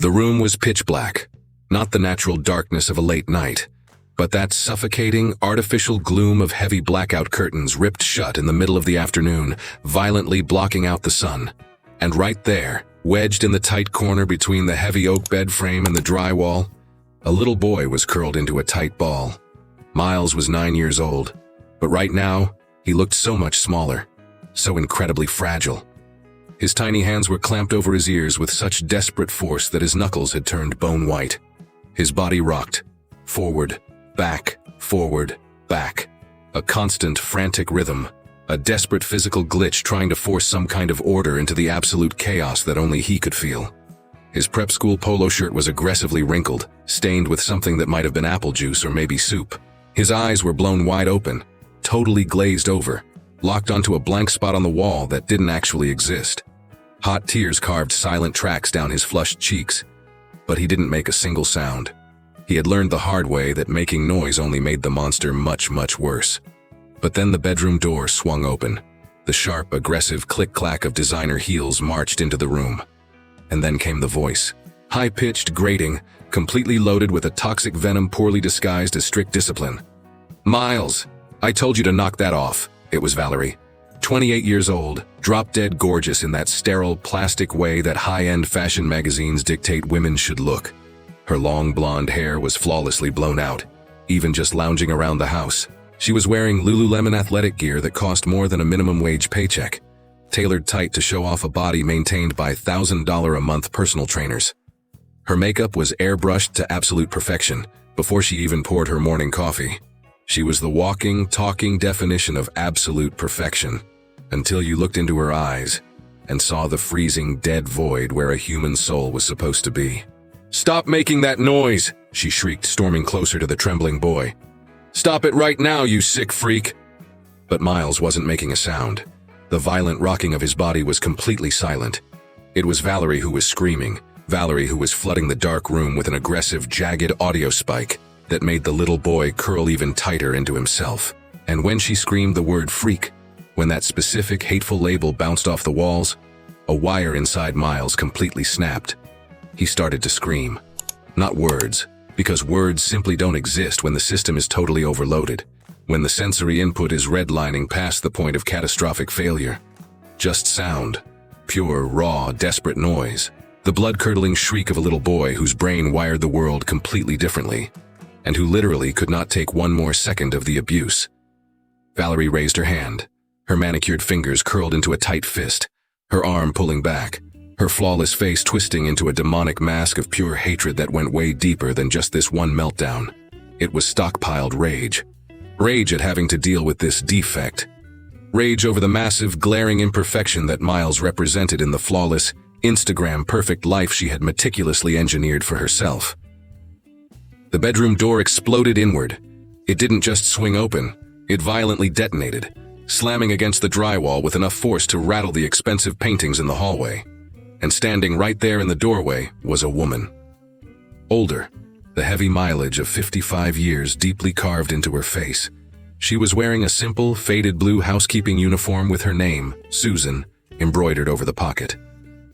The room was pitch black, not the natural darkness of a late night, but that suffocating, artificial gloom of heavy blackout curtains ripped shut in the middle of the afternoon, violently blocking out the sun. And right there, wedged in the tight corner between the heavy oak bed frame and the drywall, a little boy was curled into a tight ball. Miles was 9 years old, but right now, he looked so much smaller, so incredibly fragile. His tiny hands were clamped over his ears with such desperate force that his knuckles had turned bone white. His body rocked, forward, back, a constant, frantic rhythm, a desperate physical glitch trying to force some kind of order into the absolute chaos that only he could feel. His prep school polo shirt was aggressively wrinkled, stained with something that might have been apple juice or maybe soup. His eyes were blown wide open, totally glazed over, locked onto a blank spot on the wall that didn't actually exist. Hot tears carved silent tracks down his flushed cheeks, but he didn't make a single sound. He had learned the hard way that making noise only made the monster much, much worse. But then the bedroom door swung open. The sharp, aggressive click-clack of designer heels marched into the room. And then came the voice. High-pitched, grating, completely loaded with a toxic venom poorly disguised as strict discipline. "Miles, I told you to knock that off." It was Valerie. 28 years old, drop-dead gorgeous in that sterile, plastic way that high-end fashion magazines dictate women should look. Her long blonde hair was flawlessly blown out, even just lounging around the house. She was wearing Lululemon athletic gear that cost more than a minimum wage paycheck, tailored tight to show off a body maintained by $1,000 a month personal trainers. Her makeup was airbrushed to absolute perfection before she even poured her morning coffee. She was the walking, talking definition of absolute perfection, until you looked into her eyes and saw the freezing, dead void where a human soul was supposed to be. "Stop making that noise!" she shrieked, storming closer to the trembling boy. "Stop it right now, you sick freak!" But Miles wasn't making a sound. The violent rocking of his body was completely silent. It was Valerie who was screaming, Valerie who was flooding the dark room with an aggressive, jagged audio spike that made the little boy curl even tighter into himself. And when she screamed the word freak, when that specific hateful label bounced off the walls, a wire inside Miles completely snapped. He started to scream. Not words, because words simply don't exist when the system is totally overloaded, when the sensory input is redlining past the point of catastrophic failure. Just sound. Pure, raw, desperate noise. The blood-curdling shriek of a little boy whose brain wired the world completely differently, and who literally could not take one more second of the abuse. Valerie raised her hand, her manicured fingers curled into a tight fist, her arm pulling back, her flawless face twisting into a demonic mask of pure hatred that went way deeper than just this one meltdown. It was stockpiled rage. Rage at having to deal with this defect. Rage over the massive, glaring imperfection that Miles represented in the flawless, Instagram-perfect life she had meticulously engineered for herself. The bedroom door exploded inward. It didn't just swing open, it violently detonated, slamming against the drywall with enough force to rattle the expensive paintings in the hallway. And standing right there in the doorway was a woman. Older, the heavy mileage of 55 years deeply carved into her face. She was wearing a simple, faded blue housekeeping uniform with her name, Susan, embroidered over the pocket.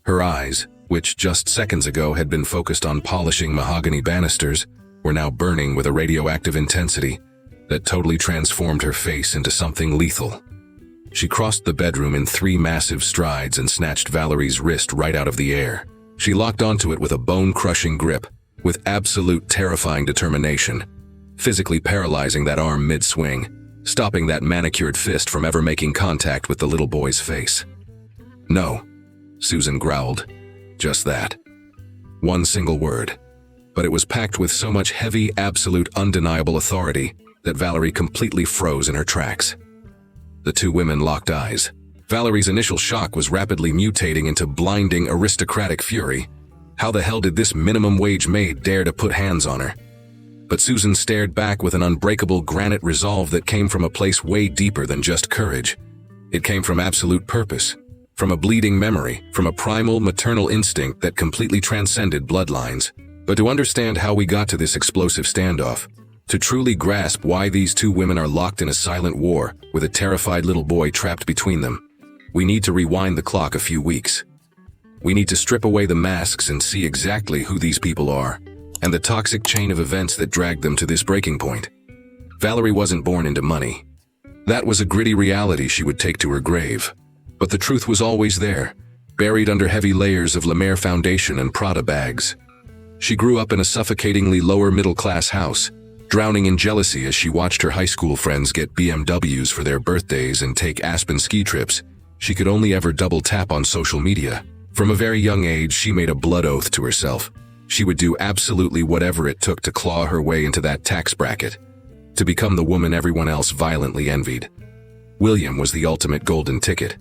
Her eyes, which just seconds ago had been focused on polishing mahogany banisters, were now burning with a radioactive intensity that totally transformed her face into something lethal. She crossed the bedroom in 3 massive strides and snatched Valerie's wrist right out of the air. She locked onto it with a bone-crushing grip, with absolute terrifying determination, physically paralyzing that arm mid-swing, stopping that manicured fist from ever making contact with the little boy's face. "No," Susan growled. Just that. One single word. But it was packed with so much heavy, absolute, undeniable authority that Valerie completely froze in her tracks. The two women locked eyes. Valerie's initial shock was rapidly mutating into blinding, aristocratic fury. How the hell did this minimum wage maid dare to put hands on her? But Susan stared back with an unbreakable granite resolve that came from a place way deeper than just courage. It came from absolute purpose, from a bleeding memory, from a primal maternal instinct that completely transcended bloodlines. But to understand how we got to this explosive standoff, to truly grasp why these two women are locked in a silent war with a terrified little boy trapped between them, we need to rewind the clock a few weeks. We need to strip away the masks and see exactly who these people are, and the toxic chain of events that dragged them to this breaking point. Valerie wasn't born into money. That was a gritty reality she would take to her grave. But the truth was always there, buried under heavy layers of La Mer Foundation and Prada bags. She grew up in a suffocatingly lower middle-class house, drowning in jealousy as she watched her high school friends get BMWs for their birthdays and take Aspen ski trips. She could only ever double-tap on social media. From a very young age, she made a blood oath to herself. She would do absolutely whatever it took to claw her way into that tax bracket, to become the woman everyone else violently envied. William was the ultimate golden ticket.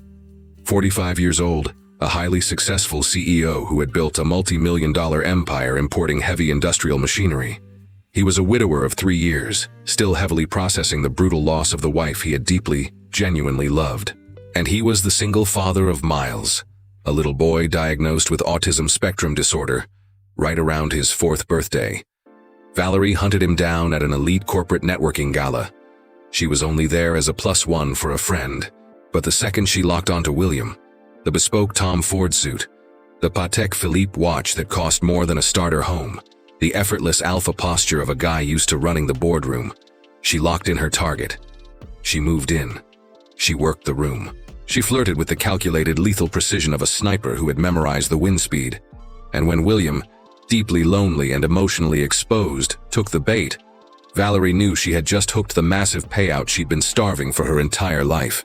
45 years old, a highly successful CEO who had built a multi-million-dollar empire importing heavy industrial machinery. He was a widower of 3 years, still heavily processing the brutal loss of the wife he had deeply, genuinely loved. And he was the single father of Miles, a little boy diagnosed with autism spectrum disorder, right around his 4th birthday. Valerie hunted him down at an elite corporate networking gala. She was only there as a +1 for a friend, but the second she locked onto William, the bespoke Tom Ford suit, the Patek Philippe watch that cost more than a starter home, the effortless alpha posture of a guy used to running the boardroom, she locked in her target. She moved in. She worked the room. She flirted with the calculated lethal precision of a sniper who had memorized the wind speed. And when William, deeply lonely and emotionally exposed, took the bait, Valerie knew she had just hooked the massive payout she'd been starving for her entire life.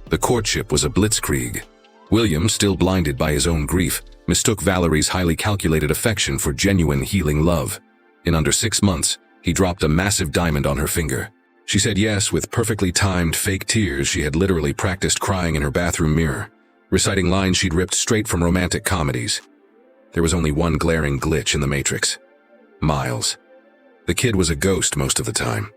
The courtship was a blitzkrieg. William, still blinded by his own grief, mistook Valerie's highly calculated affection for genuine healing love. In under 6 months, he dropped a massive diamond on her finger. She said yes with perfectly timed fake tears she had literally practiced crying in her bathroom mirror, reciting lines she'd ripped straight from romantic comedies. There was only one glaring glitch in the matrix: Miles. The kid was a ghost most of the time.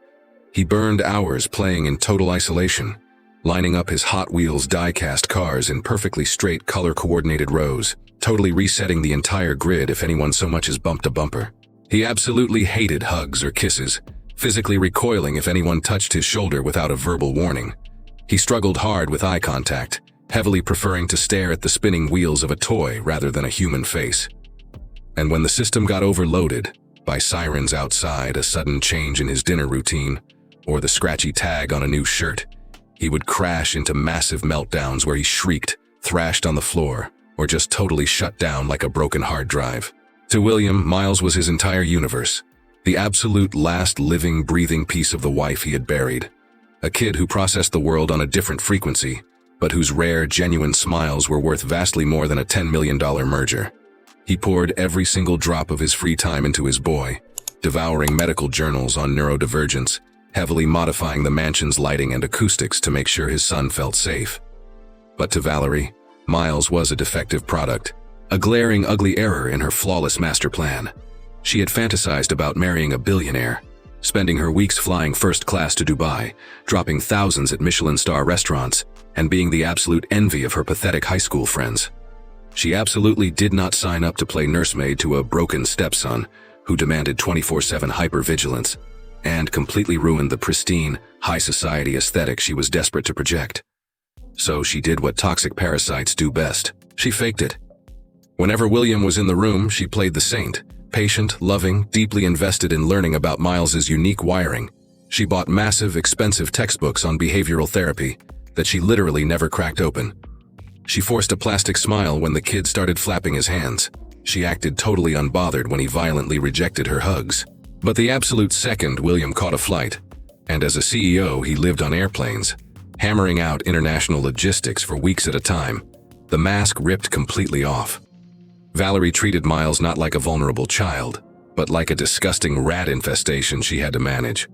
He burned hours playing in total isolation, lining up his Hot Wheels die-cast cars in perfectly straight color-coordinated rows, totally resetting the entire grid if anyone so much as bumped a bumper. He absolutely hated hugs or kisses, physically recoiling if anyone touched his shoulder without a verbal warning. He struggled hard with eye contact, heavily preferring to stare at the spinning wheels of a toy rather than a human face. And when the system got overloaded, by sirens outside, a sudden change in his dinner routine, or the scratchy tag on a new shirt, he would crash into massive meltdowns where he shrieked, thrashed on the floor, or just totally shut down like a broken hard drive. To William, Miles was his entire universe, the absolute last living, breathing piece of the wife he had buried. A kid who processed the world on a different frequency, but whose rare, genuine smiles were worth vastly more than a $10 million merger. He poured every single drop of his free time into his boy, devouring medical journals on neurodivergence, heavily modifying the mansion's lighting and acoustics to make sure his son felt safe. But to Valerie, Miles was a defective product, a glaring, ugly error in her flawless master plan. She had fantasized about marrying a billionaire, spending her weeks flying first class to Dubai, dropping thousands at Michelin-star restaurants, and being the absolute envy of her pathetic high school friends. She absolutely did not sign up to play nursemaid to a broken stepson who demanded 24/7 hypervigilance and completely ruined the pristine, high society aesthetic she was desperate to project. So she did what toxic parasites do best. She faked it. Whenever William was in the room, she played the saint, patient, loving, deeply invested in learning about Miles's unique wiring. She bought massive, expensive textbooks on behavioral therapy that she literally never cracked open. She forced a plastic smile when the kid started flapping his hands. She acted totally unbothered when he violently rejected her hugs. But the absolute second William caught a flight, and as a CEO he lived on airplanes, hammering out international logistics for weeks at a time, the mask ripped completely off. Valerie treated Miles not like a vulnerable child, but like a disgusting rat infestation she had to manage.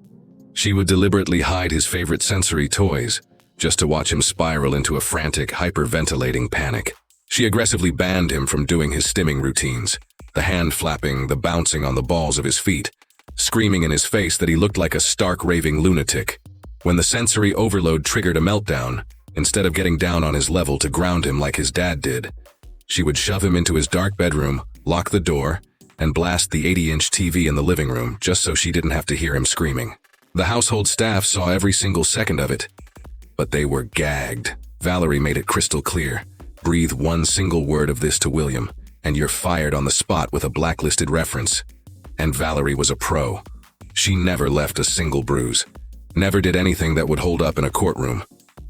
She would deliberately hide his favorite sensory toys, just to watch him spiral into a frantic, hyperventilating panic. She aggressively banned him from doing his stimming routines, the hand flapping, the bouncing on the balls of his feet, screaming in his face that he looked like a stark, raving lunatic. When the sensory overload triggered a meltdown, instead of getting down on his level to ground him like his dad did, she would shove him into his dark bedroom, lock the door, and blast the 80-inch TV in the living room just so she didn't have to hear him screaming. The household staff saw every single second of it, but they were gagged. Valerie made it crystal clear. Breathe one single word of this to William, and you're fired on the spot with a blacklisted reference. And Valerie was a pro. She never left a single bruise. Never did anything that would hold up in a courtroom.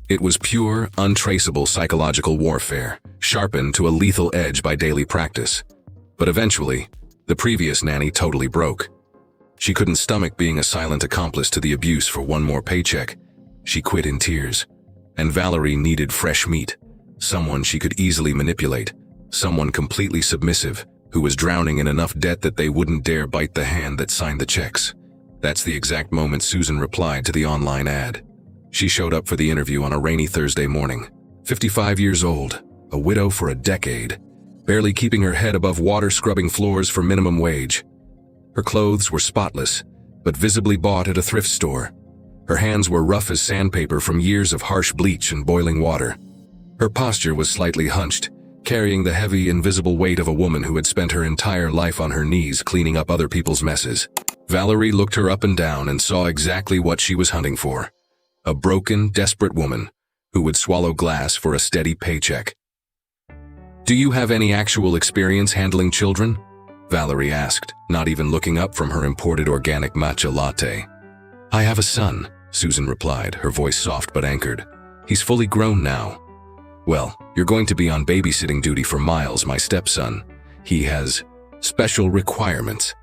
It was pure, untraceable psychological warfare, sharpened to a lethal edge by daily practice. But eventually, the previous nanny totally broke. She couldn't stomach being a silent accomplice to the abuse for one more paycheck. She quit in tears. And Valerie needed fresh meat. Someone she could easily manipulate. Someone completely submissive, who was drowning in enough debt that they wouldn't dare bite the hand that signed the checks. That's the exact moment Susan replied to the online ad. She showed up for the interview on a rainy Thursday morning. 55 years old, a widow for a decade, barely keeping her head above water, scrubbing floors for minimum wage. Her clothes were spotless, but visibly bought at a thrift store. Her hands were rough as sandpaper from years of harsh bleach and boiling water. Her posture was slightly hunched, carrying the heavy, invisible weight of a woman who had spent her entire life on her knees cleaning up other people's messes. Valerie looked her up and down and saw exactly what she was hunting for. A broken, desperate woman who would swallow glass for a steady paycheck. "Do you have any actual experience handling children?" Valerie asked, not even looking up from her imported organic matcha latte. "I have a son," Susan replied, her voice soft but anchored. "He's fully grown now." "Well, you're going to be on babysitting duty for Miles, my stepson. He has special requirements."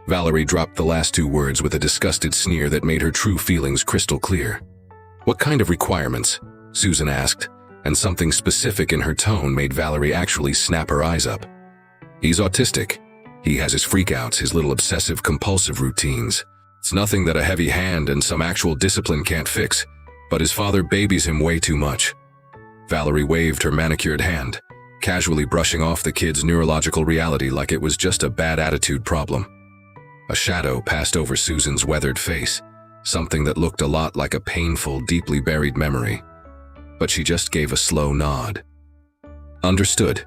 Valerie dropped the last two words with a disgusted sneer that made her true feelings crystal clear. "What kind of requirements?" Susan asked, and something specific in her tone made Valerie actually snap her eyes up. "He's autistic. He has his freakouts, his little obsessive-compulsive routines. It's nothing that a heavy hand and some actual discipline can't fix, but his father babies him way too much." Valerie waved her manicured hand, casually brushing off the kid's neurological reality like it was just a bad attitude problem. A shadow passed over Susan's weathered face, something that looked a lot like a painful, deeply buried memory. But she just gave a slow nod. Understood.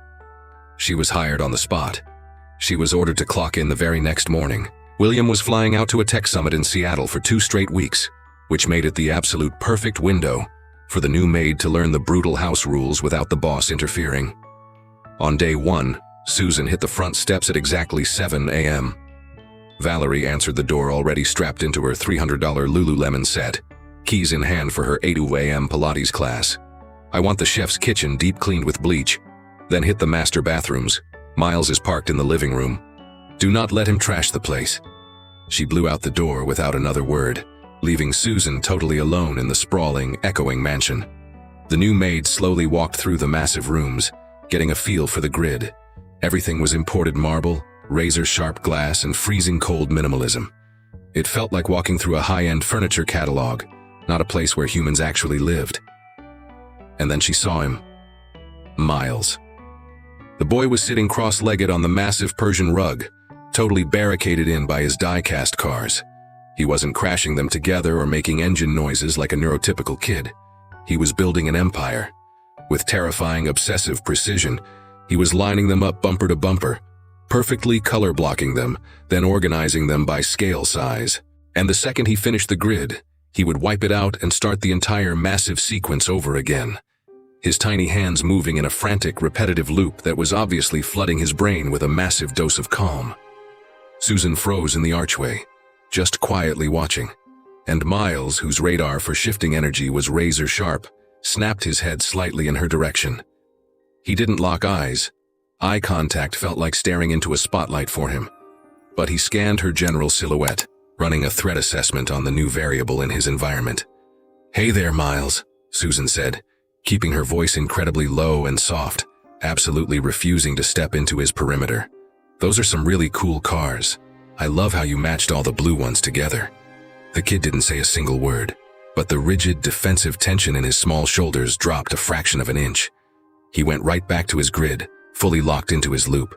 She was hired on the spot. She was ordered to clock in the very next morning. William was flying out to a tech summit in Seattle for 2 straight weeks, which made it the absolute perfect window for the new maid to learn the brutal house rules without the boss interfering. On day 1, Susan hit the front steps at exactly 7 a.m. Valerie answered the door already strapped into her $300 Lululemon set, keys in hand for her 8 a.m. Pilates class. "I want the chef's kitchen deep cleaned with bleach. Then hit the master bathrooms. Miles is parked in the living room. Do not let him trash the place." She blew out the door without another word, leaving Susan totally alone in the sprawling, echoing mansion. The new maid slowly walked through the massive rooms, getting a feel for the grid. Everything was imported marble, razor-sharp glass, and freezing cold minimalism. It felt like walking through a high-end furniture catalog, not a place where humans actually lived. And then she saw him. Miles. The boy was sitting cross-legged on the massive Persian rug, totally barricaded in by his die-cast cars. He wasn't crashing them together or making engine noises like a neurotypical kid. He was building an empire. With terrifying, obsessive precision, he was lining them up bumper to bumper, perfectly color-blocking them, then organizing them by scale size. And the second he finished the grid, he would wipe it out and start the entire massive sequence over again. His tiny hands moving in a frantic, repetitive loop that was obviously flooding his brain with a massive dose of calm. Susan froze in the archway, just quietly watching. And Miles, whose radar for shifting energy was razor-sharp, snapped his head slightly in her direction. He didn't lock eyes. Eye contact felt like staring into a spotlight for him. But he scanned her general silhouette, running a threat assessment on the new variable in his environment. "Hey there, Miles," Susan said, keeping her voice incredibly low and soft, absolutely refusing to step into his perimeter. "Those are some really cool cars. I love how you matched all the blue ones together." The kid didn't say a single word, but the rigid, defensive tension in his small shoulders dropped a fraction of an inch. He went right back to his grid, fully locked into his loop.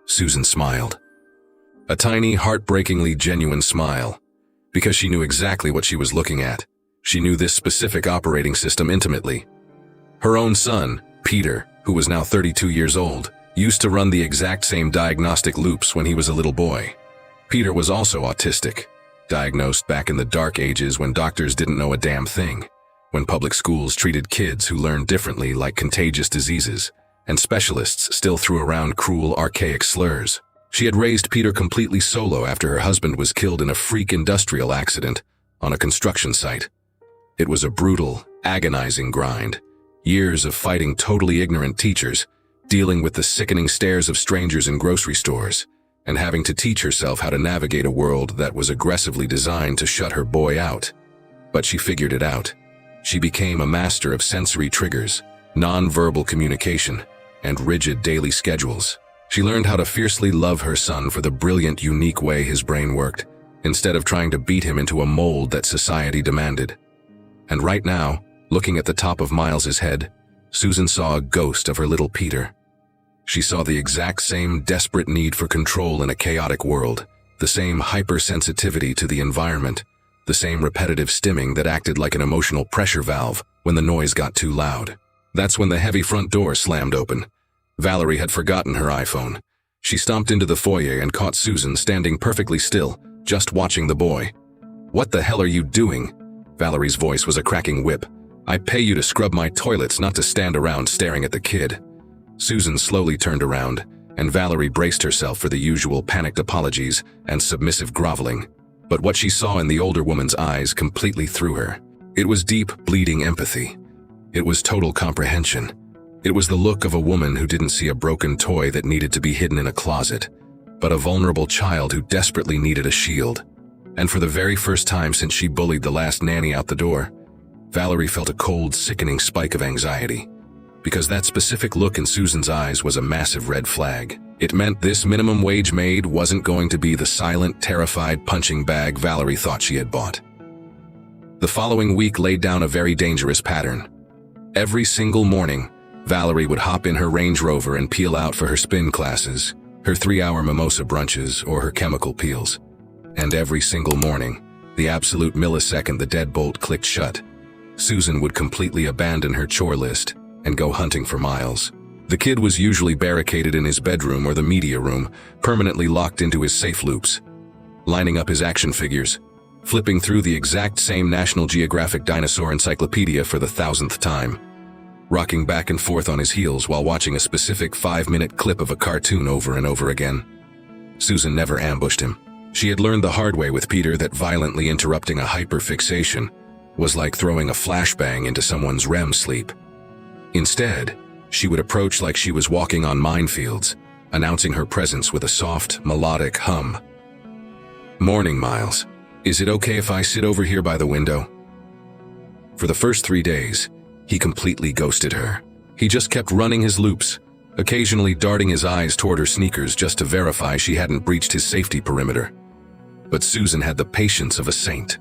Susan smiled. A tiny, heartbreakingly genuine smile, because she knew exactly what she was looking at. She knew this specific operating system intimately. Her own son, Peter, who was now 32 years old, used to run the exact same diagnostic loops when he was a little boy. Peter was also autistic, diagnosed back in the dark ages when doctors didn't know a damn thing, when public schools treated kids who learned differently like contagious diseases, and specialists still threw around cruel, archaic slurs. She had raised Peter completely solo after her husband was killed in a freak industrial accident on a construction site. It was a brutal, agonizing grind. Years of fighting totally ignorant teachers, dealing with the sickening stares of strangers in grocery stores, and having to teach herself how to navigate a world that was aggressively designed to shut her boy out. But she figured it out. She became a master of sensory triggers, non-verbal communication, and rigid daily schedules. She learned how to fiercely love her son for the brilliant, unique way his brain worked, instead of trying to beat him into a mold that society demanded. And right now, looking at the top of Miles's head, Susan saw a ghost of her little Peter. She saw the exact same desperate need for control in a chaotic world, the same hypersensitivity to the environment, the same repetitive stimming that acted like an emotional pressure valve when the noise got too loud. That's when the heavy front door slammed open. Valerie had forgotten her iPhone. She stomped into the foyer and caught Susan standing perfectly still, just watching the boy. "What the hell are you doing?" Valerie's voice was a cracking whip. "I pay you to scrub my toilets, not to stand around staring at the kid." Susan slowly turned around, and Valerie braced herself for the usual panicked apologies and submissive groveling. But what she saw in the older woman's eyes completely threw her. It was deep, bleeding empathy. It was total comprehension. It was the look of a woman who didn't see a broken toy that needed to be hidden in a closet, but a vulnerable child who desperately needed a shield. And for the very first time since she bullied the last nanny out the door, Valerie felt a cold, sickening spike of anxiety. Because that specific look in Susan's eyes was a massive red flag. It meant this minimum wage maid wasn't going to be the silent, terrified punching bag Valerie thought she had bought. The following week laid down a very dangerous pattern. Every single morning, Valerie would hop in her Range Rover and peel out for her spin classes, her 3-hour mimosa brunches, or her chemical peels. And every single morning, the absolute millisecond the deadbolt clicked shut, Susan would completely abandon her chore list and go hunting for Miles. The kid was usually barricaded in his bedroom or the media room, permanently locked into his safe loops, lining up his action figures, flipping through the exact same National Geographic dinosaur encyclopedia for the 1,000th time, rocking back and forth on his heels while watching a specific 5-minute clip of a cartoon over and over again. Susan never ambushed him. She had learned the hard way with Peter that violently interrupting a hyperfixation was like throwing a flashbang into someone's REM sleep. Instead, she would approach like she was walking on minefields, announcing her presence with a soft, melodic hum. "Morning, Miles. Is it okay if I sit over here by the window?" For the first 3 days, he completely ghosted her. He just kept running his loops, occasionally darting his eyes toward her sneakers just to verify she hadn't breached his safety perimeter. But Susan had the patience of a saint.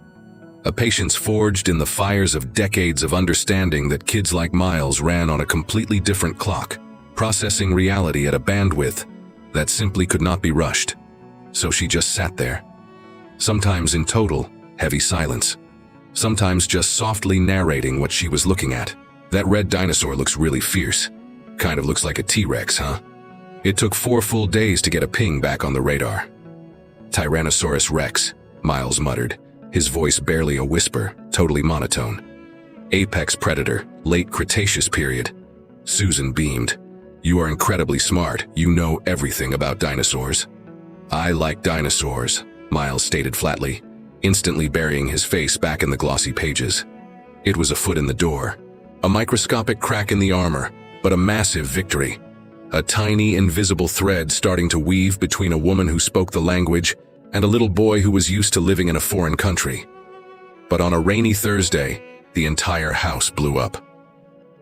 A patience forged in the fires of decades of understanding that kids like Miles ran on a completely different clock, processing reality at a bandwidth that simply could not be rushed. So she just sat there. Sometimes in total, heavy silence. Sometimes just softly narrating what she was looking at. "That red dinosaur looks really fierce. Kind of looks like a T-Rex, huh?" It took 4 full days to get a ping back on the radar. "Tyrannosaurus Rex," Miles muttered, his voice barely a whisper, totally monotone. "Apex predator, late Cretaceous period." Susan beamed. "You are incredibly smart. You know everything about dinosaurs." "I like dinosaurs," Miles stated flatly, instantly burying his face back in the glossy pages. It was a foot in the door, a microscopic crack in the armor, but a massive victory. A tiny, invisible thread starting to weave between a woman who spoke the language and a little boy who was used to living in a foreign country. But on a rainy Thursday, the entire house blew up.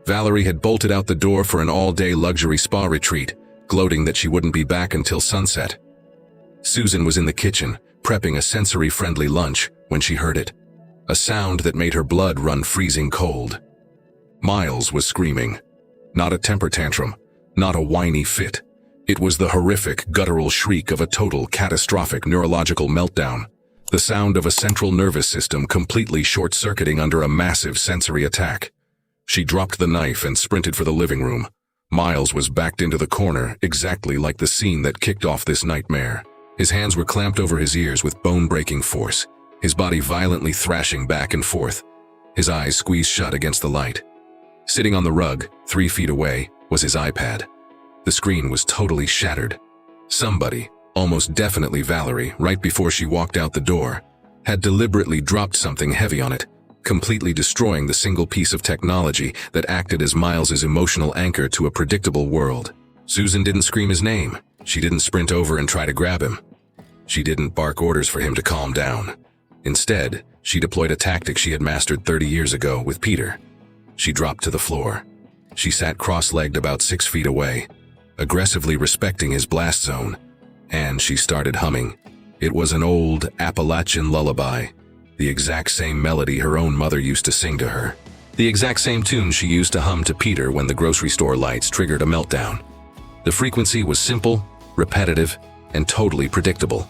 Valerie had bolted out the door for an all-day luxury spa retreat, gloating that she wouldn't be back until sunset. Susan was in the kitchen, prepping a sensory-friendly lunch, when she heard it. A sound that made her blood run freezing cold. Miles was screaming. Not a temper tantrum, not a whiny fit. It was the horrific, guttural shriek of a total, catastrophic neurological meltdown. The sound of a central nervous system completely short-circuiting under a massive sensory attack. She dropped the knife and sprinted for the living room. Miles was backed into the corner, exactly like the scene that kicked off this nightmare. His hands were clamped over his ears with bone-breaking force, his body violently thrashing back and forth, his eyes squeezed shut against the light. Sitting on the rug, 3 feet away, was his iPad. The screen was totally shattered. Somebody, almost definitely Valerie, right before she walked out the door, had deliberately dropped something heavy on it, completely destroying the single piece of technology that acted as Miles's emotional anchor to a predictable world. Susan didn't scream his name. She didn't sprint over and try to grab him. She didn't bark orders for him to calm down. Instead, she deployed a tactic she had mastered 30 years ago with Peter. She dropped to the floor. She sat cross-legged about 6 feet away, aggressively respecting his blast zone, and she started humming. It was an old Appalachian lullaby, the exact same melody her own mother used to sing to her, the exact same tune she used to hum to Peter when the grocery store lights triggered a meltdown. The frequency was simple, repetitive, and totally predictable.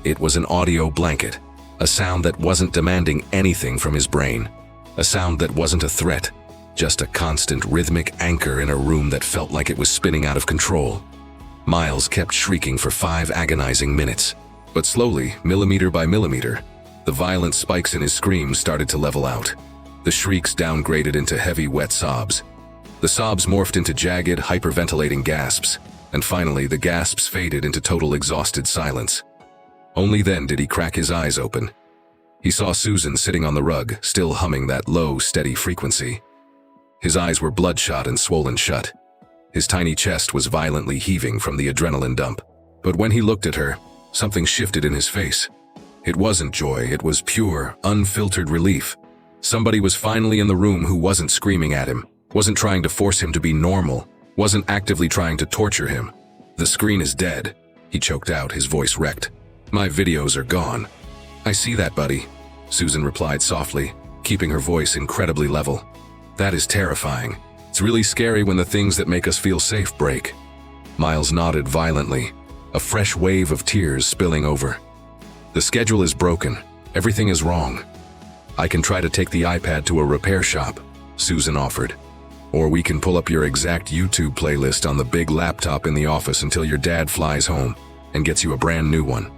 It was an audio blanket, a sound that wasn't demanding anything from his brain, a sound that wasn't a threat, just a constant rhythmic anchor in a room that felt like it was spinning out of control. Miles kept shrieking for 5 agonizing minutes, but slowly, millimeter by millimeter, the violent spikes in his screams started to level out. The shrieks downgraded into heavy, wet sobs. The sobs morphed into jagged, hyperventilating gasps, and finally the gasps faded into total exhausted silence. Only then did he crack his eyes open. He saw Susan sitting on the rug, still humming that low, steady frequency. His eyes were bloodshot and swollen shut. His tiny chest was violently heaving from the adrenaline dump. But when he looked at her, something shifted in his face. It wasn't joy, it was pure, unfiltered relief. Somebody was finally in the room who wasn't screaming at him, wasn't trying to force him to be normal, wasn't actively trying to torture him. "The screen is dead," he choked out, his voice wrecked. "My videos are gone." "I see that, buddy," Susan replied softly, keeping her voice incredibly level. "That is terrifying. It's really scary when the things that make us feel safe break." Miles nodded violently, a fresh wave of tears spilling over. "The schedule is broken. Everything is wrong. I can try to take the iPad to a repair shop," Susan offered. "Or we can pull up your exact YouTube playlist on the big laptop in the office until your dad flies home and gets you a brand new one.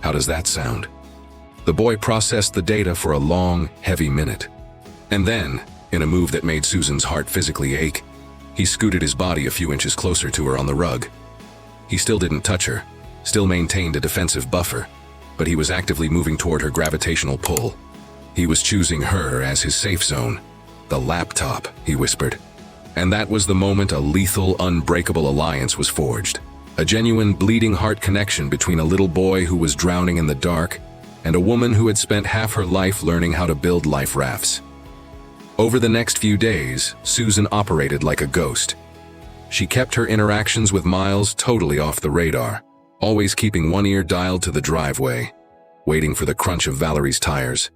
How does that sound?" The boy processed the data for a long, heavy minute. And then, in a move that made Susan's heart physically ache, he scooted his body a few inches closer to her on the rug. He still didn't touch her, still maintained a defensive buffer, but he was actively moving toward her gravitational pull. He was choosing her as his safe zone. "The laptop," he whispered. And that was the moment a lethal, unbreakable alliance was forged. A genuine, bleeding heart connection between a little boy who was drowning in the dark and a woman who had spent half her life learning how to build life rafts. Over the next few days, Susan operated like a ghost. She kept her interactions with Miles totally off the radar, always keeping one ear dialed to the driveway, waiting for the crunch of Valerie's tires.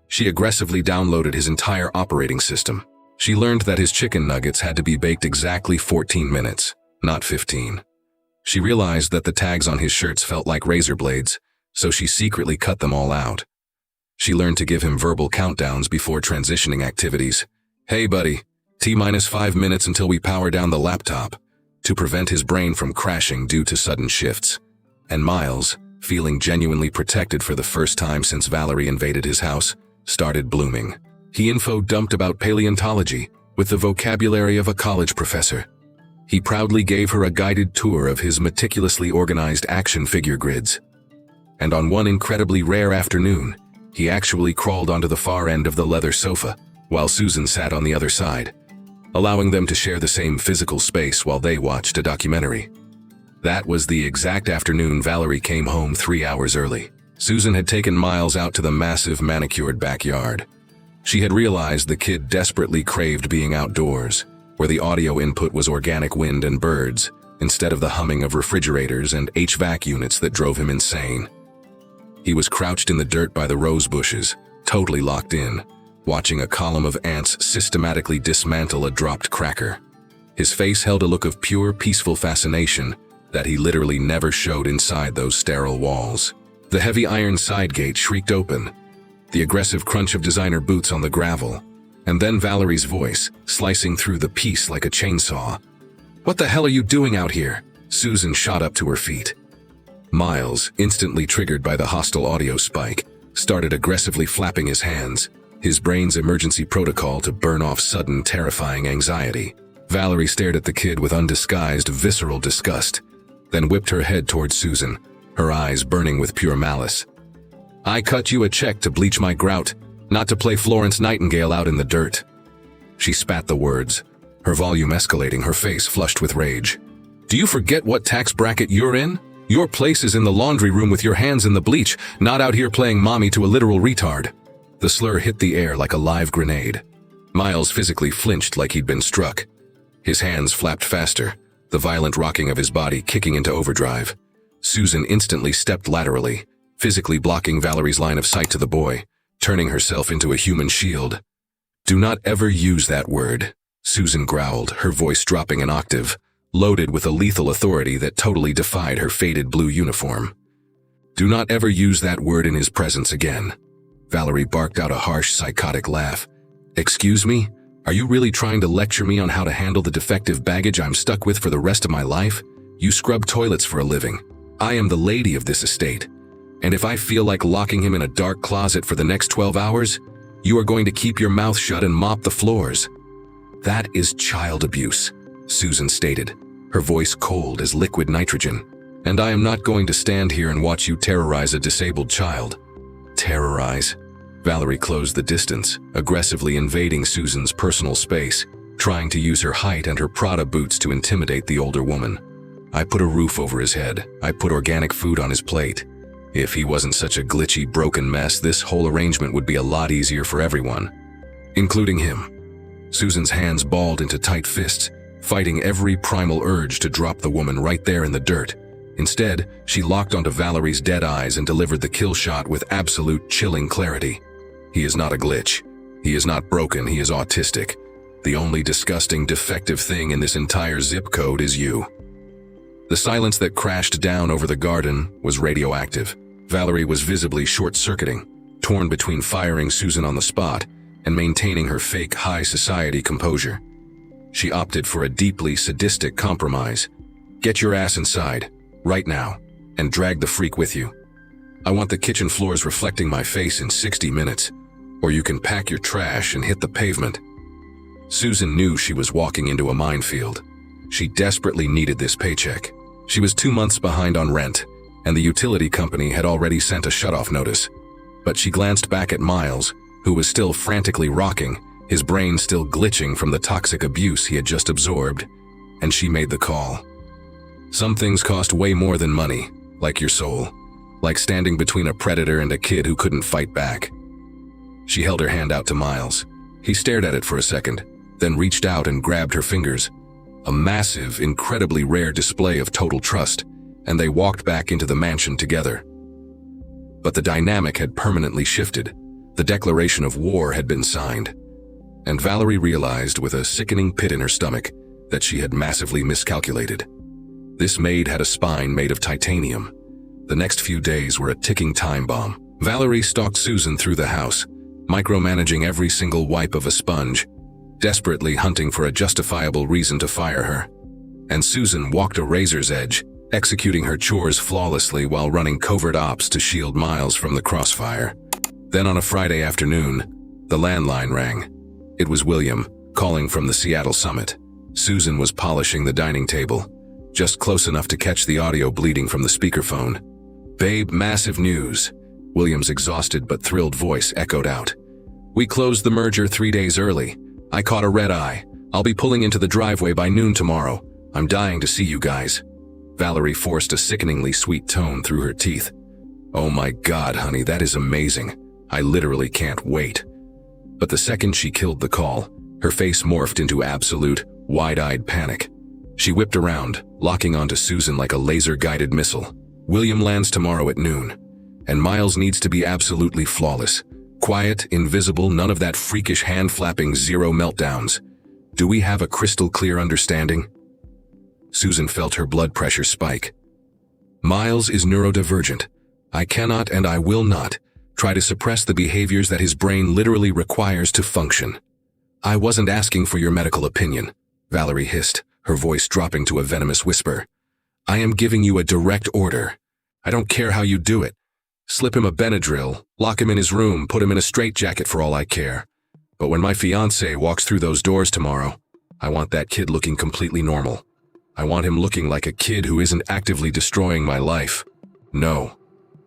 She aggressively downloaded his entire operating system. She learned that his chicken nuggets had to be baked exactly 14 minutes, not 15. She realized that the tags on his shirts felt like razor blades, so she secretly cut them all out. She learned to give him verbal countdowns before transitioning activities. "Hey buddy, T-5 minutes until we power down the laptop," to prevent his brain from crashing due to sudden shifts. And Miles, feeling genuinely protected for the first time since Valerie invaded his house, started blooming. He info-dumped about paleontology with the vocabulary of a college professor. He proudly gave her a guided tour of his meticulously organized action figure grids. And on one incredibly rare afternoon, he actually crawled onto the far end of the leather sofa, while Susan sat on the other side, allowing them to share the same physical space while they watched a documentary. That was the exact afternoon Valerie came home 3 hours early. Susan had taken Miles out to the massive manicured backyard. She had realized the kid desperately craved being outdoors, where the audio input was organic wind and birds, instead of the humming of refrigerators and HVAC units that drove him insane. He was crouched in the dirt by the rose bushes, totally locked in, watching a column of ants systematically dismantle a dropped cracker. His face held a look of pure, peaceful fascination that he literally never showed inside those sterile walls. The heavy iron side gate shrieked open, the aggressive crunch of designer boots on the gravel, and then Valerie's voice, slicing through the peace like a chainsaw. "What the hell are you doing out here?" Susan shot up to her feet. Miles, instantly triggered by the hostile audio spike, started aggressively flapping his hands, his brain's emergency protocol to burn off sudden, terrifying anxiety. Valerie stared at the kid with undisguised, visceral disgust, then whipped her head towards Susan, her eyes burning with pure malice. "I cut you a check to bleach my grout, not to play Florence Nightingale out in the dirt." She spat the words, her volume escalating, her face flushed with rage. "Do you forget what tax bracket you're in? Your place is in the laundry room with your hands in the bleach, not out here playing mommy to a literal retard." The slur hit the air like a live grenade. Miles physically flinched like he'd been struck. His hands flapped faster, the violent rocking of his body kicking into overdrive. Susan instantly stepped laterally, physically blocking Valerie's line of sight to the boy, turning herself into a human shield. "Do not ever use that word," Susan growled, her voice dropping an octave, loaded with a lethal authority that totally defied her faded blue uniform. "Do not ever use that word in his presence again." Valerie barked out a harsh, psychotic laugh. "Excuse me? Are you really trying to lecture me on how to handle the defective baggage I'm stuck with for the rest of my life? You scrub toilets for a living. I am the lady of this estate. And if I feel like locking him in a dark closet for the next 12 hours, you are going to keep your mouth shut and mop the floors." "That is child abuse," Susan stated, her voice cold as liquid nitrogen. "And I am not going to stand here and watch you terrorize a disabled child." "Terrorize?" Valerie closed the distance, aggressively invading Susan's personal space, trying to use her height and her Prada boots to intimidate the older woman. "I put a roof over his head. I put organic food on his plate. If he wasn't such a glitchy, broken mess, this whole arrangement would be a lot easier for everyone, including him." Susan's hands balled into tight fists, fighting every primal urge to drop the woman right there in the dirt. Instead, she locked onto Valerie's dead eyes and delivered the kill shot with absolute chilling clarity. "He is not a glitch. He is not broken. He is autistic. The only disgusting, defective thing in this entire zip code is you." The silence that crashed down over the garden was radioactive. Valerie was visibly short-circuiting, torn between firing Susan on the spot and maintaining her fake high society composure. She opted for a deeply sadistic compromise. "Get your ass inside, right now, and drag the freak with you. I want the kitchen floors reflecting my face in 60 minutes, or you can pack your trash and hit the pavement." Susan knew she was walking into a minefield. She desperately needed this paycheck. She was 2 months behind on rent, and the utility company had already sent a shut-off notice. But she glanced back at Miles, who was still frantically rocking, his brain still glitching from the toxic abuse he had just absorbed, and she made the call. Some things cost way more than money, like your soul, like standing between a predator and a kid who couldn't fight back. She held her hand out to Miles. He stared at it for a second, then reached out and grabbed her fingers. A massive, incredibly rare display of total trust, and they walked back into the mansion together. But the dynamic had permanently shifted. The declaration of war had been signed, and Valerie realized with a sickening pit in her stomach that she had massively miscalculated. This maid had a spine made of titanium. The next few days were a ticking time bomb. Valerie stalked Susan through the house, micromanaging every single wipe of a sponge, desperately hunting for a justifiable reason to fire her. And Susan walked a razor's edge, executing her chores flawlessly while running covert ops to shield Miles from the crossfire. Then on a Friday afternoon, the landline rang. It was William, calling from the Seattle summit. Susan was polishing the dining table, just close enough to catch the audio bleeding from the speakerphone. "Babe, massive news." William's exhausted but thrilled voice echoed out. "We closed the merger 3 days early. I caught a red eye. I'll be pulling into the driveway by noon tomorrow. I'm dying to see you guys." Valerie forced a sickeningly sweet tone through her teeth. "Oh my God, honey, that is amazing. I literally can't wait." But the second she killed the call, her face morphed into absolute, wide-eyed panic. She whipped around, locking onto Susan like a laser-guided missile. "William lands tomorrow at noon, and Miles needs to be absolutely flawless. Quiet, invisible, none of that freakish hand-flapping zero meltdowns. Do we have a crystal-clear understanding?" Susan felt her blood pressure spike. "Miles is neurodivergent. I cannot and I will not try to suppress the behaviors that his brain literally requires to function." "I wasn't asking for your medical opinion," Valerie hissed, her voice dropping to a venomous whisper. "I am giving you a direct order. I don't care how you do it. Slip him a Benadryl, lock him in his room, put him in a straitjacket for all I care. But when my fiancée walks through those doors tomorrow, I want that kid looking completely normal. I want him looking like a kid who isn't actively destroying my life. No.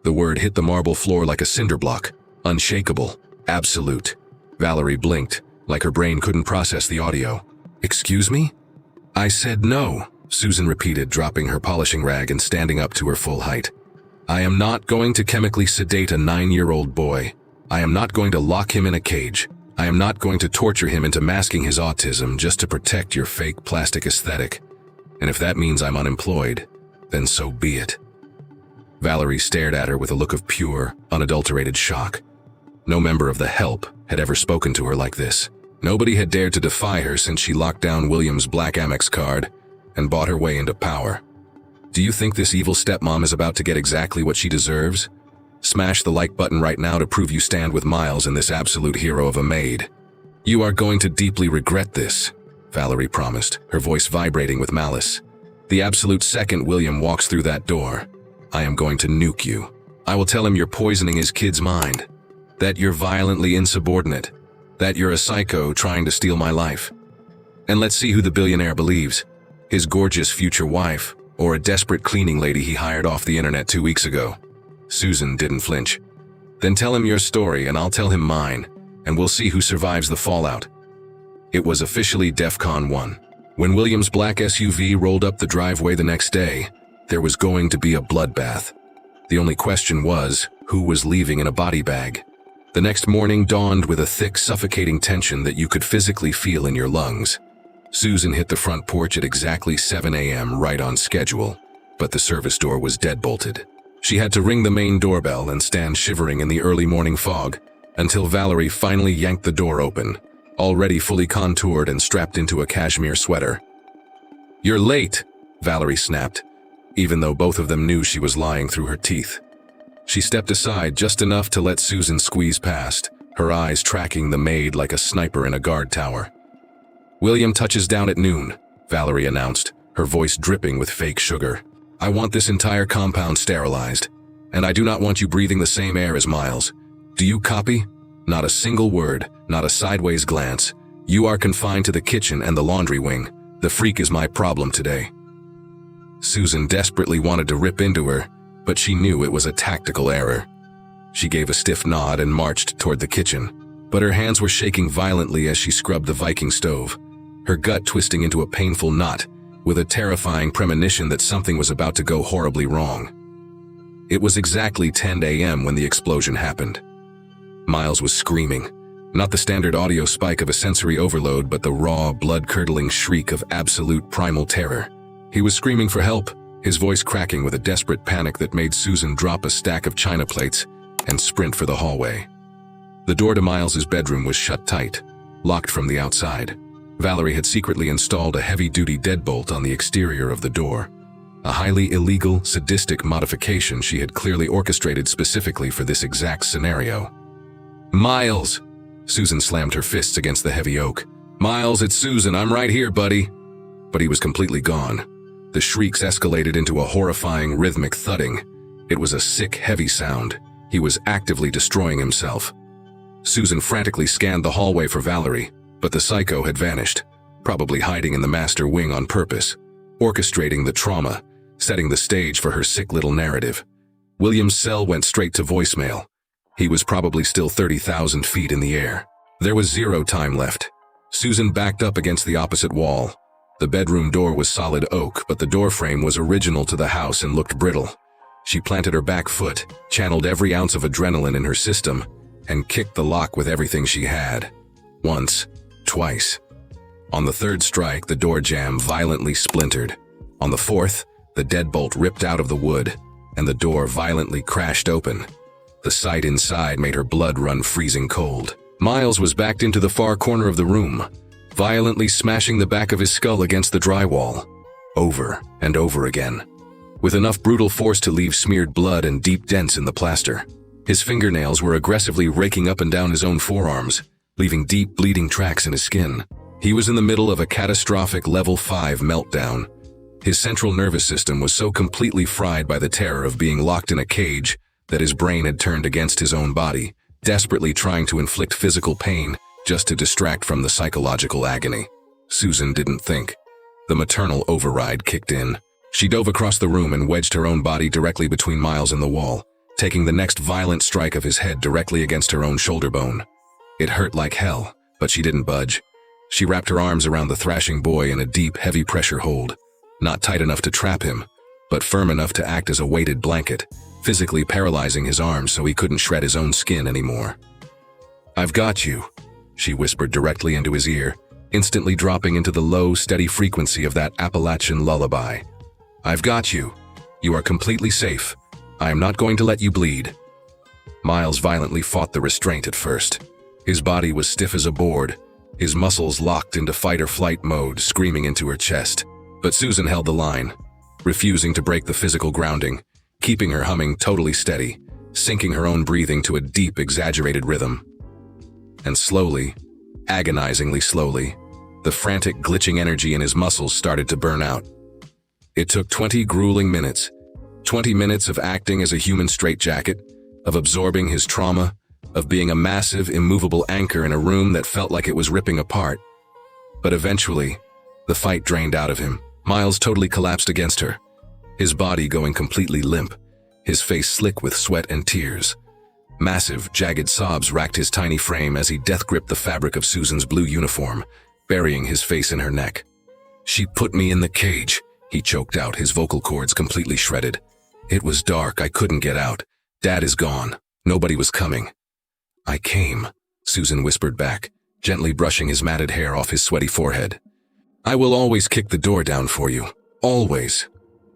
The word hit the marble floor like a cinder block. Unshakable. Absolute. Valerie blinked, like her brain couldn't process the audio. Excuse me? I said no, Susan repeated, dropping her polishing rag and standing up to her full height. I am not going to chemically sedate a 9-year-old boy. I am not going to lock him in a cage. I am not going to torture him into masking his autism just to protect your fake plastic aesthetic. And if that means I'm unemployed, then so be it. Valerie stared at her with a look of pure, unadulterated shock. No member of the help had ever spoken to her like this. Nobody had dared to defy her since she locked down William's black Amex card and bought her way into power. Do you think this evil stepmom is about to get exactly what she deserves? Smash the like button right now to prove you stand with Miles and this absolute hero of a maid. You are going to deeply regret this, Valerie promised, her voice vibrating with malice. The absolute second William walks through that door, I am going to nuke you. I will tell him you're poisoning his kid's mind, that you're violently insubordinate, that you're a psycho trying to steal my life. And let's see who the billionaire believes, his gorgeous future wife or a desperate cleaning lady he hired off the internet 2 weeks ago. Susan didn't flinch. Then tell him your story and I'll tell him mine, and we'll see who survives the fallout. It was officially DEFCON 1. When William's black SUV rolled up the driveway the next day, there was going to be a bloodbath. The only question was, who was leaving in a body bag? The next morning dawned with a thick, suffocating tension that you could physically feel in your lungs. Susan hit the front porch at exactly 7 a.m. right on schedule, but the service door was deadbolted. She had to ring the main doorbell and stand shivering in the early morning fog until Valerie finally yanked the door open, already fully contoured and strapped into a cashmere sweater. You're late, Valerie snapped, even though both of them knew she was lying through her teeth. She stepped aside just enough to let Susan squeeze past, her eyes tracking the maid like a sniper in a guard tower. William touches down at noon, Valerie announced, her voice dripping with fake sugar. I want this entire compound sterilized, and I do not want you breathing the same air as Miles. Do you copy? Not a single word, not a sideways glance. You are confined to the kitchen and the laundry wing. The freak is my problem today. Susan desperately wanted to rip into her, but she knew it was a tactical error. She gave a stiff nod and marched toward the kitchen, but her hands were shaking violently as she scrubbed the Viking stove, her gut twisting into a painful knot, with a terrifying premonition that something was about to go horribly wrong. It was exactly 10 a.m. when the explosion happened. Miles was screaming, not the standard audio spike of a sensory overload, but the raw, blood-curdling shriek of absolute primal terror. He was screaming for help, his voice cracking with a desperate panic that made Susan drop a stack of china plates and sprint for the hallway. The door to Miles's bedroom was shut tight, locked from the outside. Valerie had secretly installed a heavy-duty deadbolt on the exterior of the door, a highly illegal, sadistic modification she had clearly orchestrated specifically for this exact scenario. Miles! Susan slammed her fists against the heavy oak. Miles, it's Susan, I'm right here, buddy. But he was completely gone. The shrieks escalated into a horrifying rhythmic thudding. It was a sick, heavy sound. He was actively destroying himself. Susan frantically scanned the hallway for Valerie, but the psycho had vanished, probably hiding in the master wing on purpose, orchestrating the trauma, setting the stage for her sick little narrative. William's cell went straight to voicemail. He was probably still 30,000 feet in the air. There was zero time left. Susan backed up against the opposite wall. The bedroom door was solid oak, but the doorframe was original to the house and looked brittle. She planted her back foot, channeled every ounce of adrenaline in her system, and kicked the lock with everything she had. Once, twice. On the third strike, the door jamb violently splintered. On the fourth, the deadbolt ripped out of the wood, and the door violently crashed open. The sight inside made her blood run freezing cold. Miles was backed into the far corner of the room, violently smashing the back of his skull against the drywall, over and over again, with enough brutal force to leave smeared blood and deep dents in the plaster. His fingernails were aggressively raking up and down his own forearms, leaving deep bleeding tracks in his skin. He was in the middle of a catastrophic level 5 meltdown. His central nervous system was so completely fried by the terror of being locked in a cage that his brain had turned against his own body, desperately trying to inflict physical pain just to distract from the psychological agony. Susan didn't think. The maternal override kicked in. She dove across the room and wedged her own body directly between Miles and the wall, taking the next violent strike of his head directly against her own shoulder bone. It hurt like hell, but she didn't budge. She wrapped her arms around the thrashing boy in a deep, heavy pressure hold, not tight enough to trap him, but firm enough to act as a weighted blanket, physically paralyzing his arms so he couldn't shred his own skin anymore. "I've got you," she whispered directly into his ear, instantly dropping into the low, steady frequency of that Appalachian lullaby. "I've got you. You are completely safe. I am not going to let you bleed." Miles violently fought the restraint at first. His body was stiff as a board, his muscles locked into fight-or-flight mode, screaming into her chest. But Susan held the line, refusing to break the physical grounding, keeping her humming totally steady, syncing her own breathing to a deep, exaggerated rhythm. And slowly, agonizingly slowly, the frantic, glitching energy in his muscles started to burn out. It took 20 grueling minutes, 20 minutes of acting as a human straitjacket, of absorbing his trauma, of being a massive, immovable anchor in a room that felt like it was ripping apart. But eventually, the fight drained out of him. Miles totally collapsed against her, his body going completely limp, his face slick with sweat and tears. Massive, jagged sobs racked his tiny frame as he death-gripped the fabric of Susan's blue uniform, burying his face in her neck. "She put me in the cage," he choked out, his vocal cords completely shredded. "It was dark, I couldn't get out. Dad is gone. Nobody was coming." "I came," Susan whispered back, gently brushing his matted hair off his sweaty forehead. "I will always kick the door down for you. Always."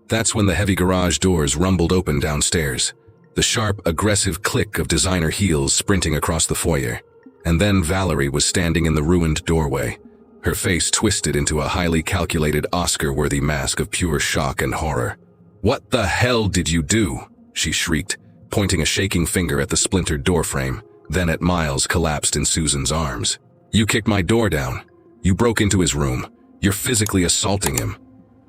That's when the heavy garage doors rumbled open downstairs, the sharp, aggressive click of designer heels sprinting across the foyer. And then Valerie was standing in the ruined doorway, her face twisted into a highly calculated Oscar-worthy mask of pure shock and horror. "What the hell did you do?" she shrieked, pointing a shaking finger at the splintered doorframe, then at Miles collapsed in Susan's arms. "You kicked my door down. You broke into his room. You're physically assaulting him."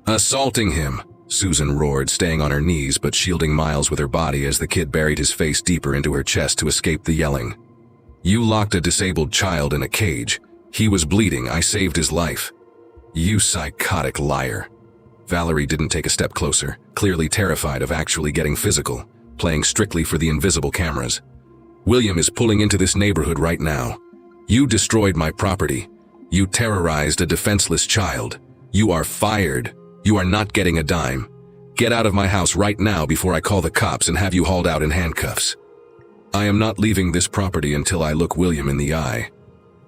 "Assaulting him!" Susan roared, staying on her knees but shielding Miles with her body as the kid buried his face deeper into her chest to escape the yelling. "You locked a disabled child in a cage. He was bleeding. I saved his life." "You psychotic liar." Valerie didn't take a step closer, clearly terrified of actually getting physical, playing strictly for the invisible cameras. "William is pulling into this neighborhood right now. You destroyed my property. You terrorized a defenseless child. You are fired. You are not getting a dime. Get out of my house right now before I call the cops and have you hauled out in handcuffs. I am not leaving this property until I look William in the eye.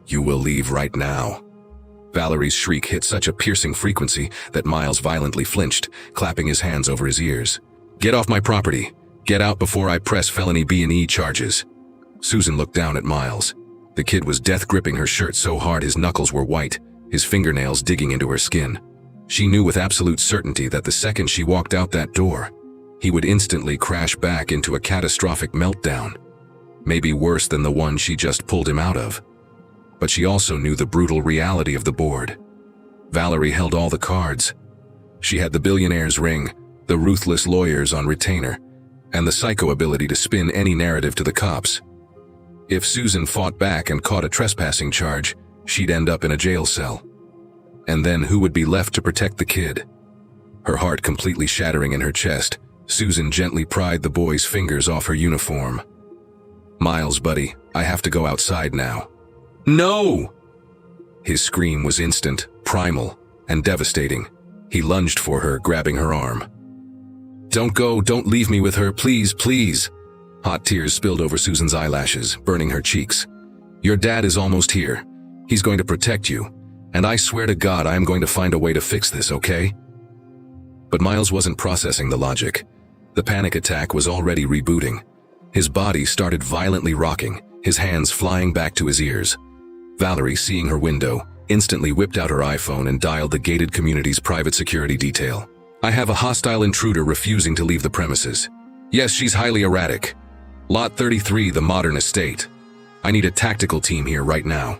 You will leave right now." Valerie's shriek hit such a piercing frequency that Miles violently flinched, clapping his hands over his ears. "Get off my property. Get out before I press felony B&E charges." Susan looked down at Miles. The kid was death-gripping her shirt so hard his knuckles were white, his fingernails digging into her skin. She knew with absolute certainty that the second she walked out that door, he would instantly crash back into a catastrophic meltdown, maybe worse than the one she just pulled him out of. But she also knew the brutal reality of the board. Valerie held all the cards. She had the billionaire's ring, the ruthless lawyers on retainer, and the psycho ability to spin any narrative to the cops. If Susan fought back and caught a trespassing charge, she'd end up in a jail cell. And then who would be left to protect the kid? Her heart completely shattering in her chest, Susan gently pried the boy's fingers off her uniform. "Miles, buddy, I have to go outside now." "No!" His scream was instant, primal, and devastating. He lunged for her, grabbing her arm. "Don't go, don't leave me with her, please, please." Hot tears spilled over Susan's eyelashes, burning her cheeks. "Your dad is almost here. He's going to protect you. And I swear to God I am going to find a way to fix this, okay?" But Miles wasn't processing the logic. The panic attack was already rebooting. His body started violently rocking, his hands flying back to his ears. Valerie, seeing her window, instantly whipped out her iPhone and dialed the gated community's private security detail. "I have a hostile intruder refusing to leave the premises. Yes, she's highly erratic. Lot 33, the modern estate. I need a tactical team here right now."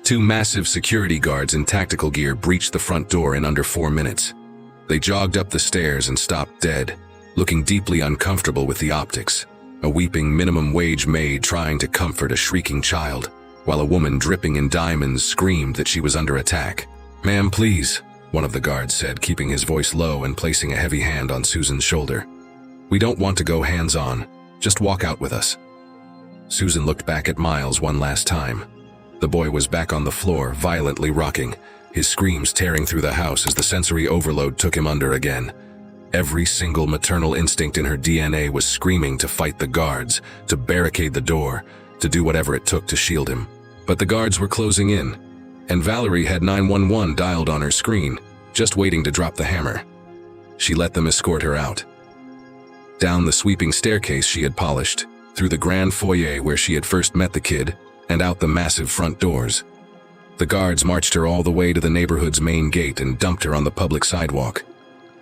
Two massive security guards in tactical gear breached the front door in under 4 minutes. They jogged up the stairs and stopped dead, looking deeply uncomfortable with the optics. A weeping minimum wage maid trying to comfort a shrieking child. while a woman dripping in diamonds screamed that she was under attack. "Ma'am, please," one of the guards said, keeping his voice low and placing a heavy hand on Susan's shoulder. "We don't want to go hands-on. Just walk out with us." Susan looked back at Miles one last time. The boy was back on the floor, violently rocking, his screams tearing through the house as the sensory overload took him under again. Every single maternal instinct in her DNA was screaming to fight the guards, to barricade the door, to do whatever it took to shield him. But the guards were closing in, and Valerie had 911 dialed on her screen, just waiting to drop the hammer. She let them escort her out. Down the sweeping staircase she had polished, through the grand foyer where she had first met the kid, and out the massive front doors. The guards marched her all the way to the neighborhood's main gate and dumped her on the public sidewalk.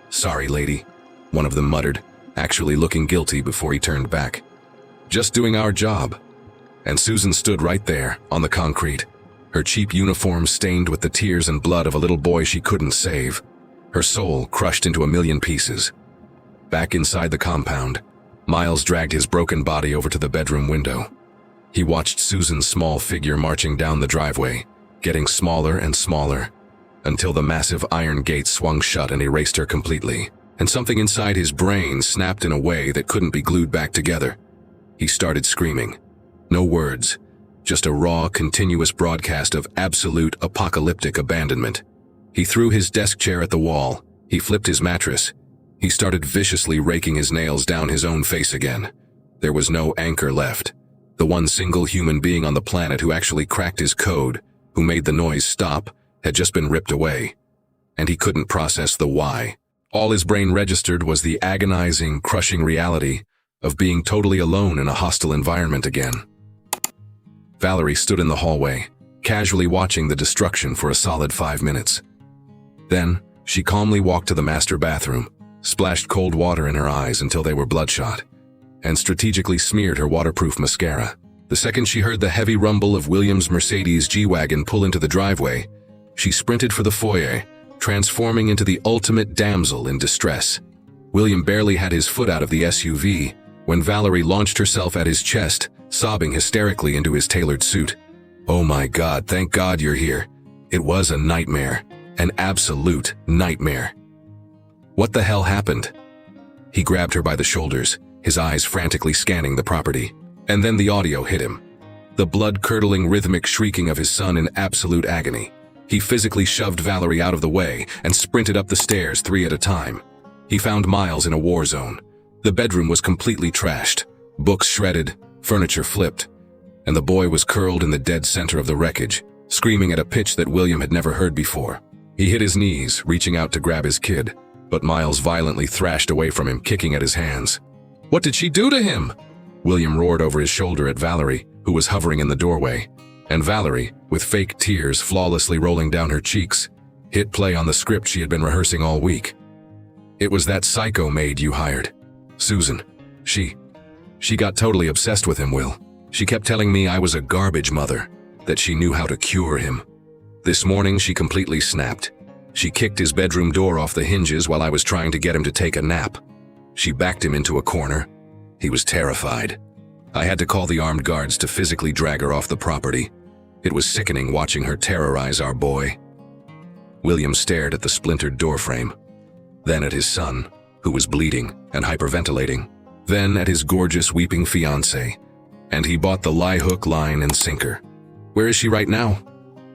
"Sorry, lady," one of them muttered, actually looking guilty before he turned back. "Just doing our job." And Susan stood right there, on the concrete, her cheap uniform stained with the tears and blood of a little boy she couldn't save, her soul crushed into a million pieces. Back inside the compound, Miles dragged his broken body over to the bedroom window. He watched Susan's small figure marching down the driveway, getting smaller and smaller, until the massive iron gate swung shut and erased her completely, and something inside his brain snapped in a way that couldn't be glued back together. He started screaming. No words, just a raw, continuous broadcast of absolute apocalyptic abandonment. He threw his desk chair at the wall. He flipped his mattress. He started viciously raking his nails down his own face again. There was no anchor left. The one single human being on the planet who actually cracked his code, who made the noise stop, had just been ripped away. And he couldn't process the why. All his brain registered was the agonizing, crushing reality of being totally alone in a hostile environment again. Valerie stood in the hallway, casually watching the destruction for a solid 5 minutes. Then, she calmly walked to the master bathroom, splashed cold water in her eyes until they were bloodshot, and strategically smeared her waterproof mascara. The second she heard the heavy rumble of William's Mercedes G-Wagon pull into the driveway, she sprinted for the foyer, transforming into the ultimate damsel in distress. William barely had his foot out of the SUV when Valerie launched herself at his chest, sobbing hysterically into his tailored suit. "Oh my God, thank God you're here. It was a nightmare. An absolute nightmare." "What the hell happened?" He grabbed her by the shoulders, his eyes frantically scanning the property. And then the audio hit him. The blood-curdling rhythmic shrieking of his son in absolute agony. He physically shoved Valerie out of the way and sprinted up the stairs 3 at a time. He found Miles in a war zone. The bedroom was completely trashed, books shredded, furniture flipped, and the boy was curled in the dead center of the wreckage, screaming at a pitch that William had never heard before. He hit his knees, reaching out to grab his kid, but Miles violently thrashed away from him, kicking at his hands. "What did she do to him?" William roared over his shoulder at Valerie, who was hovering in the doorway, and Valerie, with fake tears flawlessly rolling down her cheeks, hit play on the script she had been rehearsing all week. "It was that psycho maid you hired, Susan. She got totally obsessed with him, Will. She kept telling me I was a garbage mother, that she knew how to cure him. This morning she completely snapped. She kicked his bedroom door off the hinges while I was trying to get him to take a nap. She backed him into a corner. He was terrified. I had to call the armed guards to physically drag her off the property. It was sickening watching her terrorize our boy." William stared at the splintered doorframe, then at his son, who was bleeding and hyperventilating, then at his gorgeous weeping fiancée, and he bought the lie hook, line, and sinker. "Where is she right now?"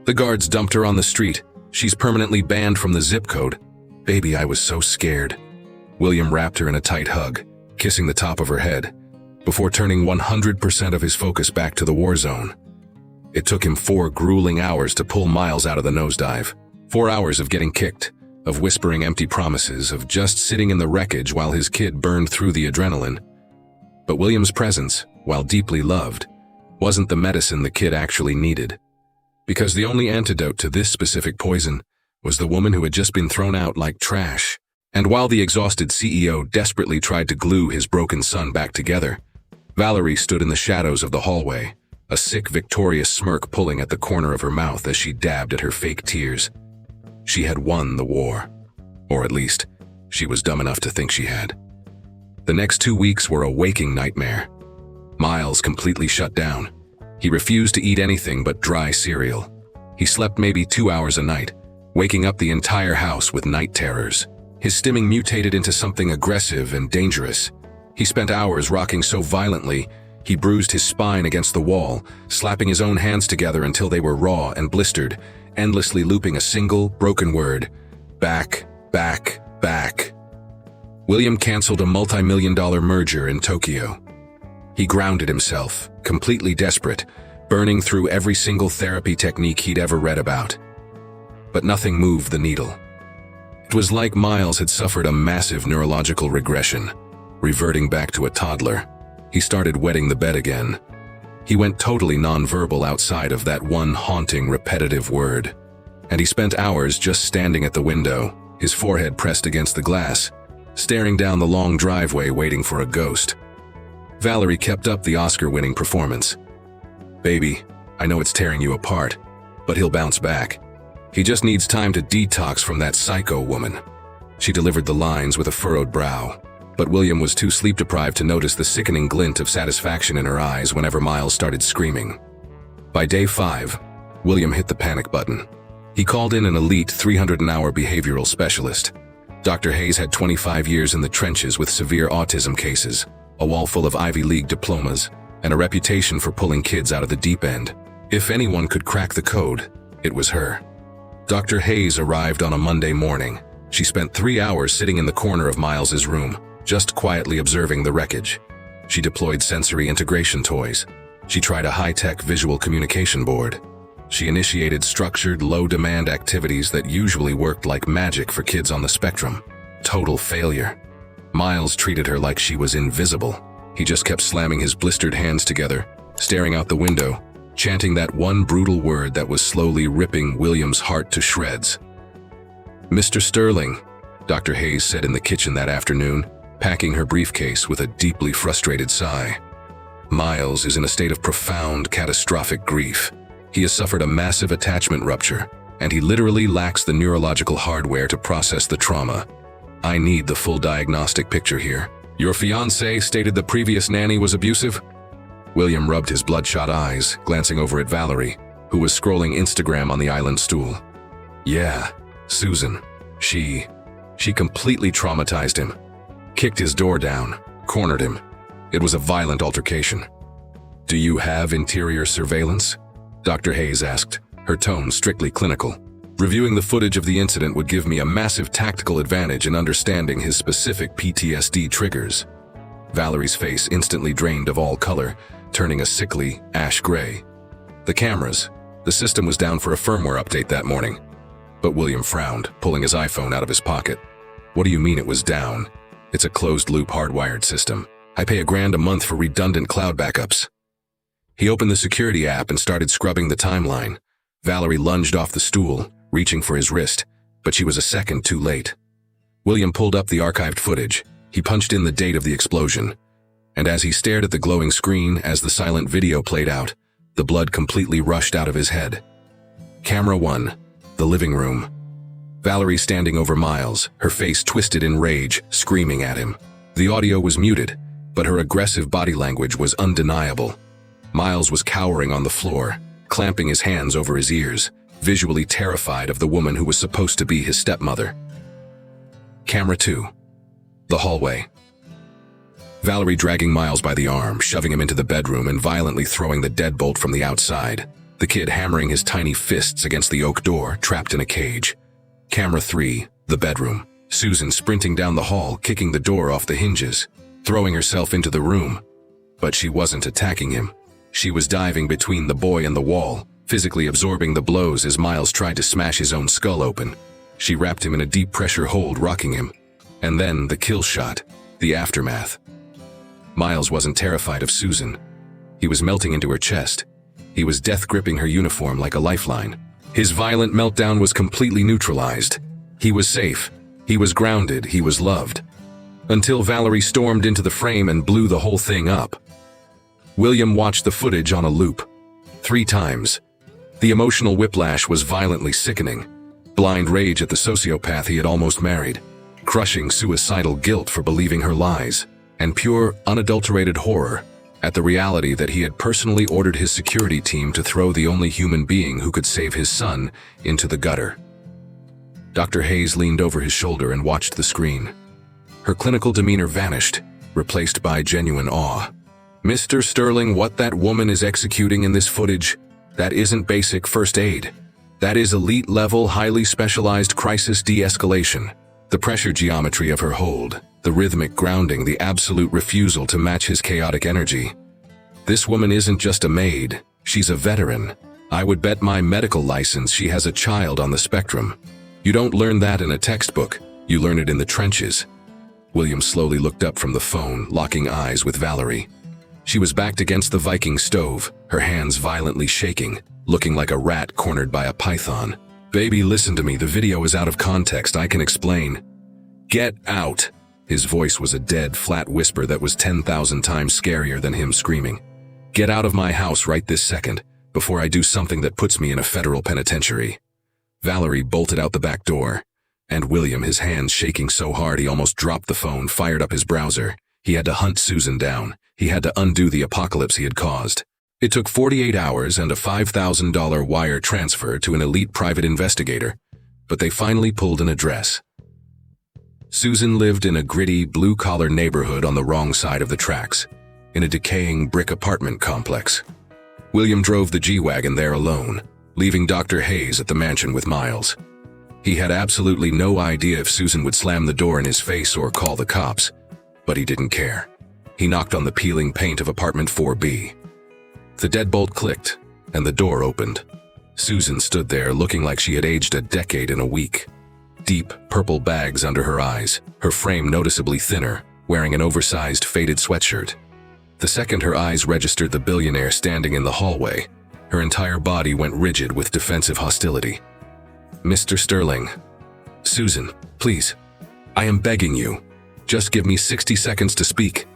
"The guards dumped her on the street. She's permanently banned from the zip code." "Baby, I was so scared." William wrapped her in a tight hug, kissing the top of her head, before turning 100% of his focus back to the war zone. It took him 4 grueling hours to pull Miles out of the nosedive. 4 hours of getting kicked, of whispering empty promises, of just sitting in the wreckage while his kid burned through the adrenaline. But William's presence, while deeply loved, wasn't the medicine the kid actually needed. Because the only antidote to this specific poison was the woman who had just been thrown out like trash. And while the exhausted CEO desperately tried to glue his broken son back together, Valerie stood in the shadows of the hallway, a sick, victorious smirk pulling at the corner of her mouth as she dabbed at her fake tears. She had won the war. Or at least, she was dumb enough to think she had. The next 2 weeks were a waking nightmare. Miles completely shut down. He refused to eat anything but dry cereal. He slept maybe 2 hours a night, waking up the entire house with night terrors. His stimming mutated into something aggressive and dangerous. He spent hours rocking so violently, he bruised his spine against the wall, slapping his own hands together until they were raw and blistered, endlessly looping a single, broken word: back, back, back. William canceled a multi-million-dollar merger in Tokyo. He grounded himself, completely desperate, burning through every single therapy technique he'd ever read about. But nothing moved the needle. It was like Miles had suffered a massive neurological regression, reverting back to a toddler. He started wetting the bed again. He went totally nonverbal outside of that one haunting, repetitive word. And he spent hours just standing at the window, his forehead pressed against the glass, staring down the long driveway waiting for a ghost. Valerie kept up the Oscar-winning performance. "Baby, I know it's tearing you apart, but he'll bounce back. He just needs time to detox from that psycho woman." She delivered the lines with a furrowed brow, but William was too sleep-deprived to notice the sickening glint of satisfaction in her eyes whenever Miles started screaming. By day 5, William hit the panic button. He called in an elite 300-an-hour behavioral specialist. Dr. Hayes had 25 years in the trenches with severe autism cases, a wall full of Ivy League diplomas, and a reputation for pulling kids out of the deep end. If anyone could crack the code, it was her. Dr. Hayes arrived on a Monday morning. She spent 3 hours sitting in the corner of Miles's room, just quietly observing the wreckage. She deployed sensory integration toys. She tried a high-tech visual communication board. She initiated structured, low-demand activities that usually worked like magic for kids on the spectrum. Total failure. Miles treated her like she was invisible. He just kept slamming his blistered hands together, staring out the window, chanting that one brutal word that was slowly ripping William's heart to shreds. "Mr. Sterling," Dr. Hayes said in the kitchen that afternoon, packing her briefcase with a deeply frustrated sigh. "Miles is in a state of profound, catastrophic grief. He has suffered a massive attachment rupture, and he literally lacks the neurological hardware to process the trauma. I need the full diagnostic picture here. Your fiancée stated the previous nanny was abusive?" William rubbed his bloodshot eyes, glancing over at Valerie, who was scrolling Instagram on the island stool. "Yeah, Susan. She completely traumatized him. Kicked his door down, cornered him. It was a violent altercation." "Do you have interior surveillance?" Dr. Hayes asked, her tone strictly clinical. "Reviewing the footage of the incident would give me a massive tactical advantage in understanding his specific PTSD triggers." Valerie's face instantly drained of all color, turning a sickly, ash gray. The system was down for a firmware update that morning. But William frowned, pulling his iPhone out of his pocket. "What do you mean it was down? It's a closed-loop hardwired system. I pay $1,000 a month for redundant cloud backups." He opened the security app and started scrubbing the timeline. Valerie lunged off the stool, reaching for his wrist, but she was a second too late. William pulled up the archived footage. He punched in the date of the explosion. And as he stared at the glowing screen as the silent video played out, the blood completely rushed out of his head. Camera 1. The living room. Valerie standing over Miles, her face twisted in rage, screaming at him. The audio was muted, but her aggressive body language was undeniable. Miles was cowering on the floor, clamping his hands over his ears, visually terrified of the woman who was supposed to be his stepmother. Camera 2. The hallway. Valerie dragging Miles by the arm, shoving him into the bedroom and violently throwing the deadbolt from the outside. The kid hammering his tiny fists against the oak door, trapped in a cage. Camera 3. The bedroom. Susan sprinting down the hall, kicking the door off the hinges, throwing herself into the room. But she wasn't attacking him. She was diving between the boy and the wall, physically absorbing the blows as Miles tried to smash his own skull open. She wrapped him in a deep pressure hold, rocking him. And then the kill shot, the aftermath. Miles wasn't terrified of Susan. He was melting into her chest. He was death-gripping her uniform like a lifeline. His violent meltdown was completely neutralized. He was safe. He was grounded. He was loved. Until Valerie stormed into the frame and blew the whole thing up. William watched the footage on a loop. 3 times. The emotional whiplash was violently sickening. Blind rage at the sociopath he had almost married. Crushing suicidal guilt for believing her lies. And pure, unadulterated horror at the reality that he had personally ordered his security team to throw the only human being who could save his son into the gutter. Dr. Hayes leaned over his shoulder and watched the screen. Her clinical demeanor vanished, replaced by genuine awe. "Mr. Sterling, what that woman is executing in this footage, that isn't basic first aid. That is elite-level, highly specialized crisis de-escalation. The pressure geometry of her hold, the rhythmic grounding, the absolute refusal to match his chaotic energy. This woman isn't just a maid, she's a veteran. I would bet my medical license she has a child on the spectrum. You don't learn that in a textbook, you learn it in the trenches." William slowly looked up from the phone, locking eyes with Valerie. She was backed against the Viking stove, her hands violently shaking, looking like a rat cornered by a python. "Baby, listen to me, the video is out of context, I can explain." "Get out!" His voice was a dead, flat whisper that was 10,000 times scarier than him screaming. "Get out of my house right this second, before I do something that puts me in a federal penitentiary." Valerie bolted out the back door, and William, his hands shaking so hard he almost dropped the phone, fired up his browser. He had to hunt Susan down. He had to undo the apocalypse he had caused. It took 48 hours and a $5,000 wire transfer to an elite private investigator, but they finally pulled an address. Susan lived in a gritty, blue-collar neighborhood on the wrong side of the tracks, in a decaying brick apartment complex. William drove the G-Wagon there alone, leaving Dr. Hayes at the mansion with Miles. He had absolutely no idea if Susan would slam the door in his face or call the cops, but he didn't care. He knocked on the peeling paint of apartment 4B. The deadbolt clicked, and the door opened. Susan stood there looking like she had aged a decade in a week. Deep, purple bags under her eyes, her frame noticeably thinner, wearing an oversized, faded sweatshirt. The second her eyes registered the billionaire standing in the hallway, her entire body went rigid with defensive hostility. "Mr. Sterling." "Susan, please. I am begging you. Just give me 60 seconds to speak."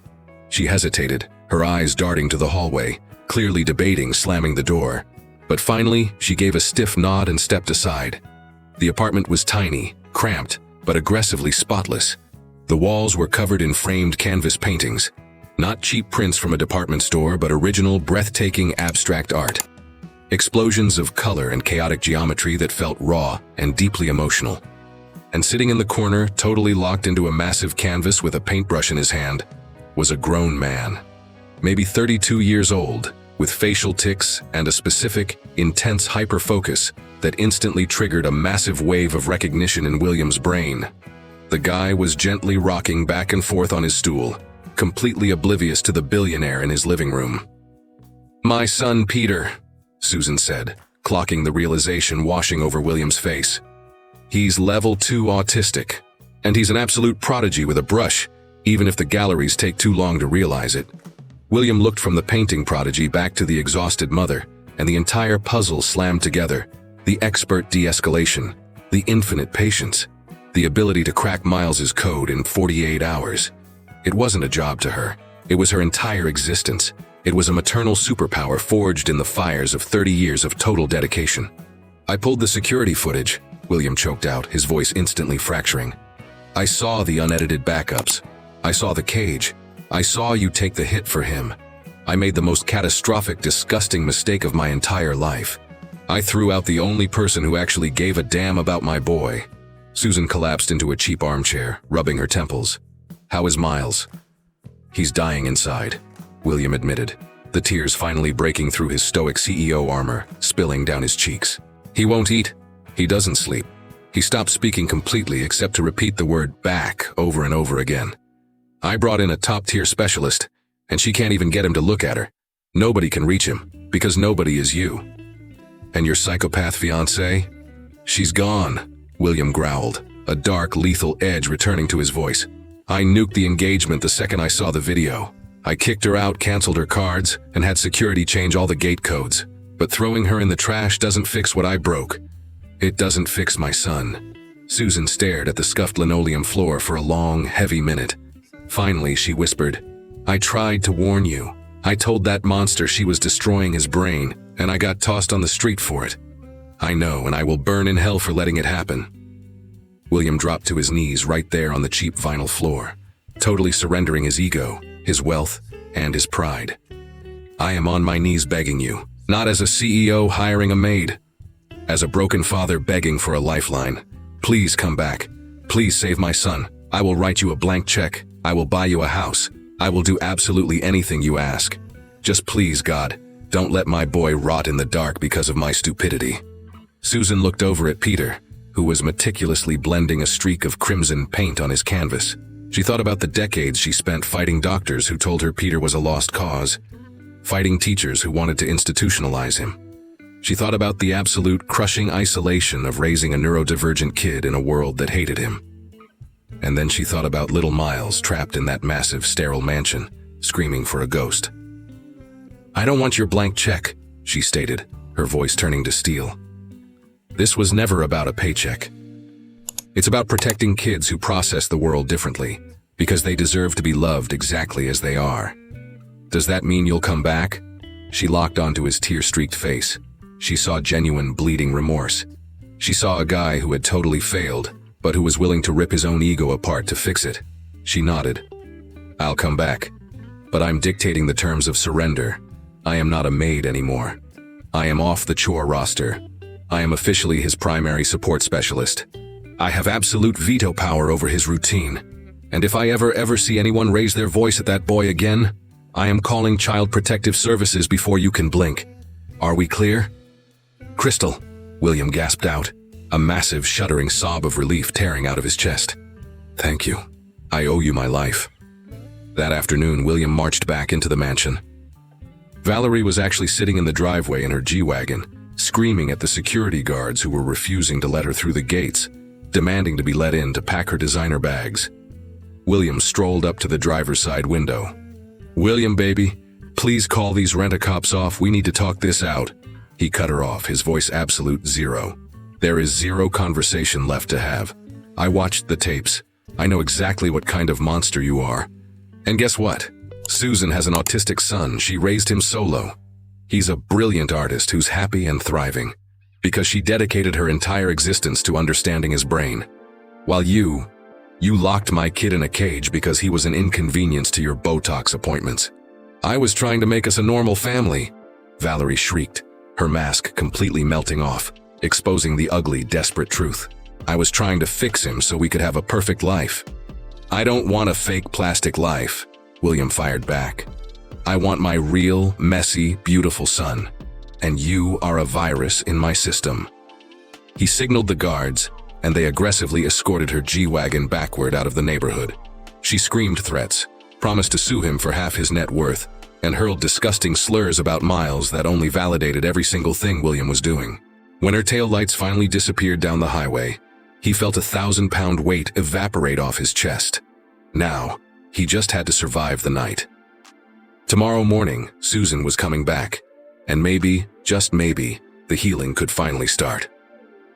She hesitated, her eyes darting to the hallway, clearly debating slamming the door. But finally, she gave a stiff nod and stepped aside. The apartment was tiny, cramped, but aggressively spotless. The walls were covered in framed canvas paintings. Not cheap prints from a department store, but original, breathtaking abstract art. Explosions of color and chaotic geometry that felt raw and deeply emotional. And sitting in the corner, totally locked into a massive canvas with a paintbrush in his hand, was a grown man. Maybe 32 years old, with facial tics and a specific, intense hyperfocus that instantly triggered a massive wave of recognition in William's brain. The guy was gently rocking back and forth on his stool, completely oblivious to the billionaire in his living room. "My son Peter," Susan said, clocking the realization washing over William's face. "He's level 2 autistic, and he's an absolute prodigy with a brush, even if the galleries take too long to realize it." William looked from the painting prodigy back to the exhausted mother, and the entire puzzle slammed together. The expert de-escalation, the infinite patience, the ability to crack Miles's code in 48 hours. It wasn't a job to her. It was her entire existence. It was a maternal superpower forged in the fires of 30 years of total dedication. "I pulled the security footage," William choked out, his voice instantly fracturing. "I saw the unedited backups. I saw the cage. I saw you take the hit for him. I made the most catastrophic, disgusting mistake of my entire life. I threw out the only person who actually gave a damn about my boy." Susan collapsed into a cheap armchair, rubbing her temples. "How is Miles?" "He's dying inside," William admitted, the tears finally breaking through his stoic CEO armor, spilling down his cheeks. "He won't eat. He doesn't sleep. He stopped speaking completely except to repeat the word back over and over again. I brought in a top-tier specialist, and she can't even get him to look at her. Nobody can reach him, because nobody is you. And your psychopath fiancée? She's gone," William growled, a dark, lethal edge returning to his voice. "I nuked the engagement the second I saw the video. I kicked her out, canceled her cards, and had security change all the gate codes. But throwing her in the trash doesn't fix what I broke. It doesn't fix my son." Susan stared at the scuffed linoleum floor for a long, heavy minute. Finally, she whispered, "I tried to warn you. I told that monster she was destroying his brain, and I got tossed on the street for it. I know, and I will burn in hell for letting it happen." William dropped to his knees right there on the cheap vinyl floor, totally surrendering his ego, his wealth, and his pride. I am on my knees begging you, not as a CEO hiring a maid, as a broken father begging for a lifeline. Please come back. Please save my son. I will write you a blank check. I will buy you a house. I will do absolutely anything you ask. Just please, God, don't let my boy rot in the dark because of my stupidity. Susan looked over at Peter, who was meticulously blending a streak of crimson paint on his canvas. She thought about the decades she spent fighting doctors who told her Peter was a lost cause, fighting teachers who wanted to institutionalize him. She thought about the absolute crushing isolation of raising a neurodivergent kid in a world that hated him. And then she thought about little Miles trapped in that massive, sterile mansion, screaming for a ghost. I don't want your blank check, she stated, her voice turning to steel. This was never about a paycheck. It's about protecting kids who process the world differently, because they deserve to be loved exactly as they are. Does that mean you'll come back? She locked onto his tear-streaked face. She saw genuine, bleeding remorse. She saw a guy who had totally failed, but who was willing to rip his own ego apart to fix it. She nodded. I'll come back. But I'm dictating the terms of surrender. I am not a maid anymore. I am off the chore roster. I am officially his primary support specialist. I have absolute veto power over his routine. And if I ever see anyone raise their voice at that boy again, I am calling Child Protective Services before you can blink. Are we clear? Crystal, William gasped out, a massive shuddering sob of relief tearing out of his chest. Thank you. I owe you my life. That afternoon, William marched back into the mansion. Valerie was actually sitting in the driveway in her G-Wagon, screaming at the security guards who were refusing to let her through the gates, demanding to be let in to pack her designer bags. William strolled up to the driver's side window. William, baby, please call these rent-a-cops off. We need to talk this out. He cut her off, his voice absolute zero. There is zero conversation left to have. I watched the tapes. I know exactly what kind of monster you are. And guess what? Susan has an autistic son. She raised him solo. He's a brilliant artist who's happy and thriving, because she dedicated her entire existence to understanding his brain. While you locked my kid in a cage because he was an inconvenience to your Botox appointments. I was trying to make us a normal family, Valerie shrieked, her mask completely melting off, exposing the ugly, desperate truth. I was trying to fix him so we could have a perfect life. I don't want a fake plastic life, William fired back. I want my real, messy, beautiful son. And you are a virus in my system. He signaled the guards, and they aggressively escorted her G-Wagon backward out of the neighborhood. She screamed threats, promised to sue him for half his net worth, and hurled disgusting slurs about Miles that only validated every single thing William was doing. When her taillights finally disappeared down the highway, he felt a 1,000-pound weight evaporate off his chest. Now, he just had to survive the night. Tomorrow morning, Susan was coming back, and maybe, just maybe, the healing could finally start.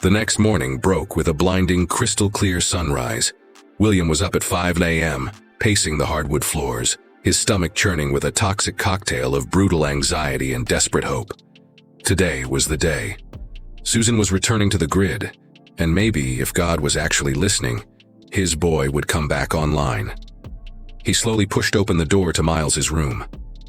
The next morning broke with a blinding, crystal-clear sunrise. William was up at 5 a.m., pacing the hardwood floors, his stomach churning with a toxic cocktail of brutal anxiety and desperate hope. Today was the day. Susan was returning to the grid, and maybe, if God was actually listening, his boy would come back online. He slowly pushed open the door to Miles's room.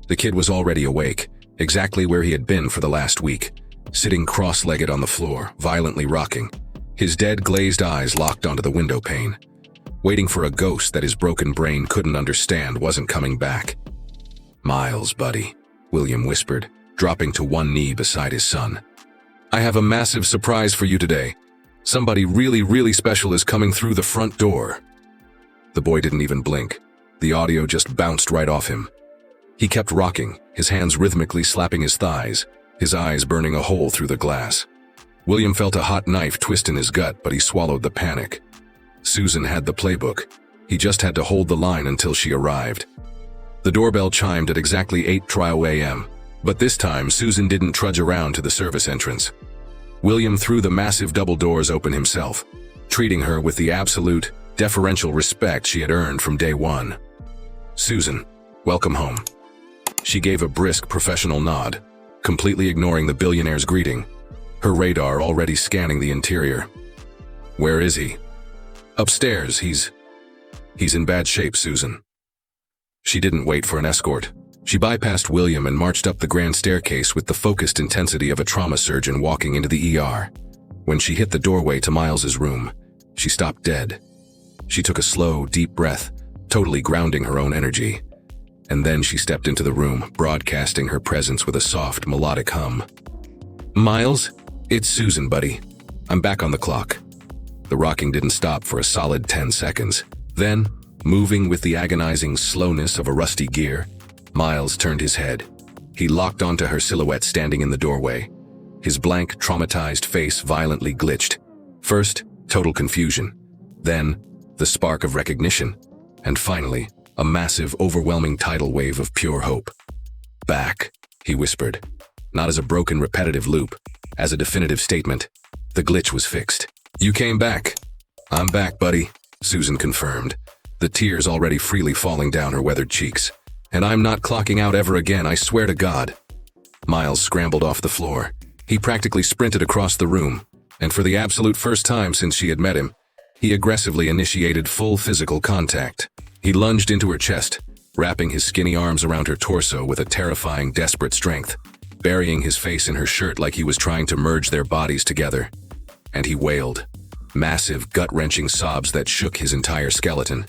The kid was already awake, exactly where he had been for the last week, sitting cross-legged on the floor, violently rocking, his dead glazed eyes locked onto the window pane, waiting for a ghost that his broken brain couldn't understand wasn't coming back. Miles, buddy, William whispered, dropping to one knee beside his son. I have a massive surprise for you today. Somebody really, really special is coming through the front door. The boy didn't even blink. The audio just bounced right off him. He kept rocking, his hands rhythmically slapping his thighs, his eyes burning a hole through the glass. William felt a hot knife twist in his gut, but he swallowed the panic. Susan had the playbook. He just had to hold the line until she arrived. The doorbell chimed at exactly 8:00 a.m., but this time Susan didn't trudge around to the service entrance. William threw the massive double doors open himself, treating her with the absolute, deferential respect she had earned from day one. Susan, welcome home. She gave a brisk, professional nod, completely ignoring the billionaire's greeting, her radar already scanning the interior. Where is he? Upstairs. He's in bad shape, Susan. She didn't wait for an escort. She bypassed William and marched up the grand staircase with the focused intensity of a trauma surgeon walking into the ER. When she hit the doorway to Miles's room, she stopped dead. She took a slow, deep breath, totally grounding her own energy. And then she stepped into the room, broadcasting her presence with a soft, melodic hum. "Miles, it's Susan, buddy. I'm back on the clock." The rocking didn't stop for a solid 10 seconds. Then, moving with the agonizing slowness of a rusty gear, Miles turned his head. He locked onto her silhouette standing in the doorway. His blank, traumatized face violently glitched. First, total confusion. Then, the spark of recognition. And finally, a massive, overwhelming tidal wave of pure hope. "Back," he whispered. Not as a broken, repetitive loop, as a definitive statement. The glitch was fixed. "You came back." "I'm back, buddy," Susan confirmed, the tears already freely falling down her weathered cheeks. "And I'm not clocking out ever again, I swear to God." Miles scrambled off the floor. He practically sprinted across the room, and for the absolute first time since she had met him, he aggressively initiated full physical contact. He lunged into her chest, wrapping his skinny arms around her torso with a terrifying, desperate strength, burying his face in her shirt like he was trying to merge their bodies together. And he wailed, massive, gut-wrenching sobs that shook his entire skeleton.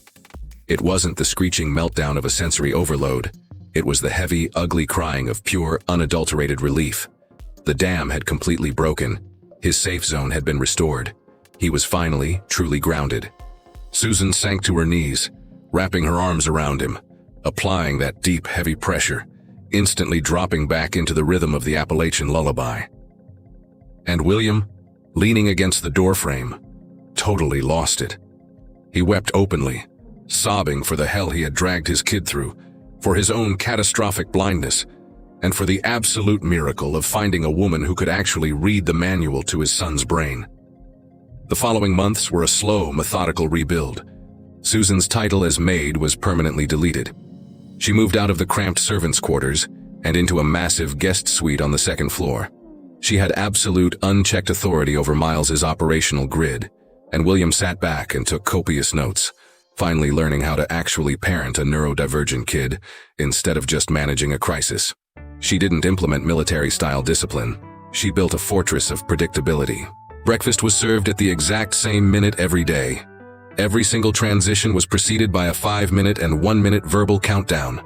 It wasn't the screeching meltdown of a sensory overload. It was the heavy, ugly crying of pure, unadulterated relief. The dam had completely broken. His safe zone had been restored. He was finally, truly grounded. Susan sank to her knees, wrapping her arms around him, applying that deep, heavy pressure, instantly dropping back into the rhythm of the Appalachian lullaby. And William, leaning against the doorframe, totally lost it. He wept openly, sobbing for the hell he had dragged his kid through, for his own catastrophic blindness, and for the absolute miracle of finding a woman who could actually read the manual to his son's brain. The following months were a slow, methodical rebuild. Susan's title as maid was permanently deleted. She moved out of the cramped servants' quarters and into a massive guest suite on the second floor. She had absolute, unchecked authority over Miles's operational grid, and William sat back and took copious notes, finally learning how to actually parent a neurodivergent kid instead of just managing a crisis. She didn't implement military-style discipline. She built a fortress of predictability. Breakfast was served at the exact same minute every day. Every single transition was preceded by a 5-minute and 1-minute verbal countdown.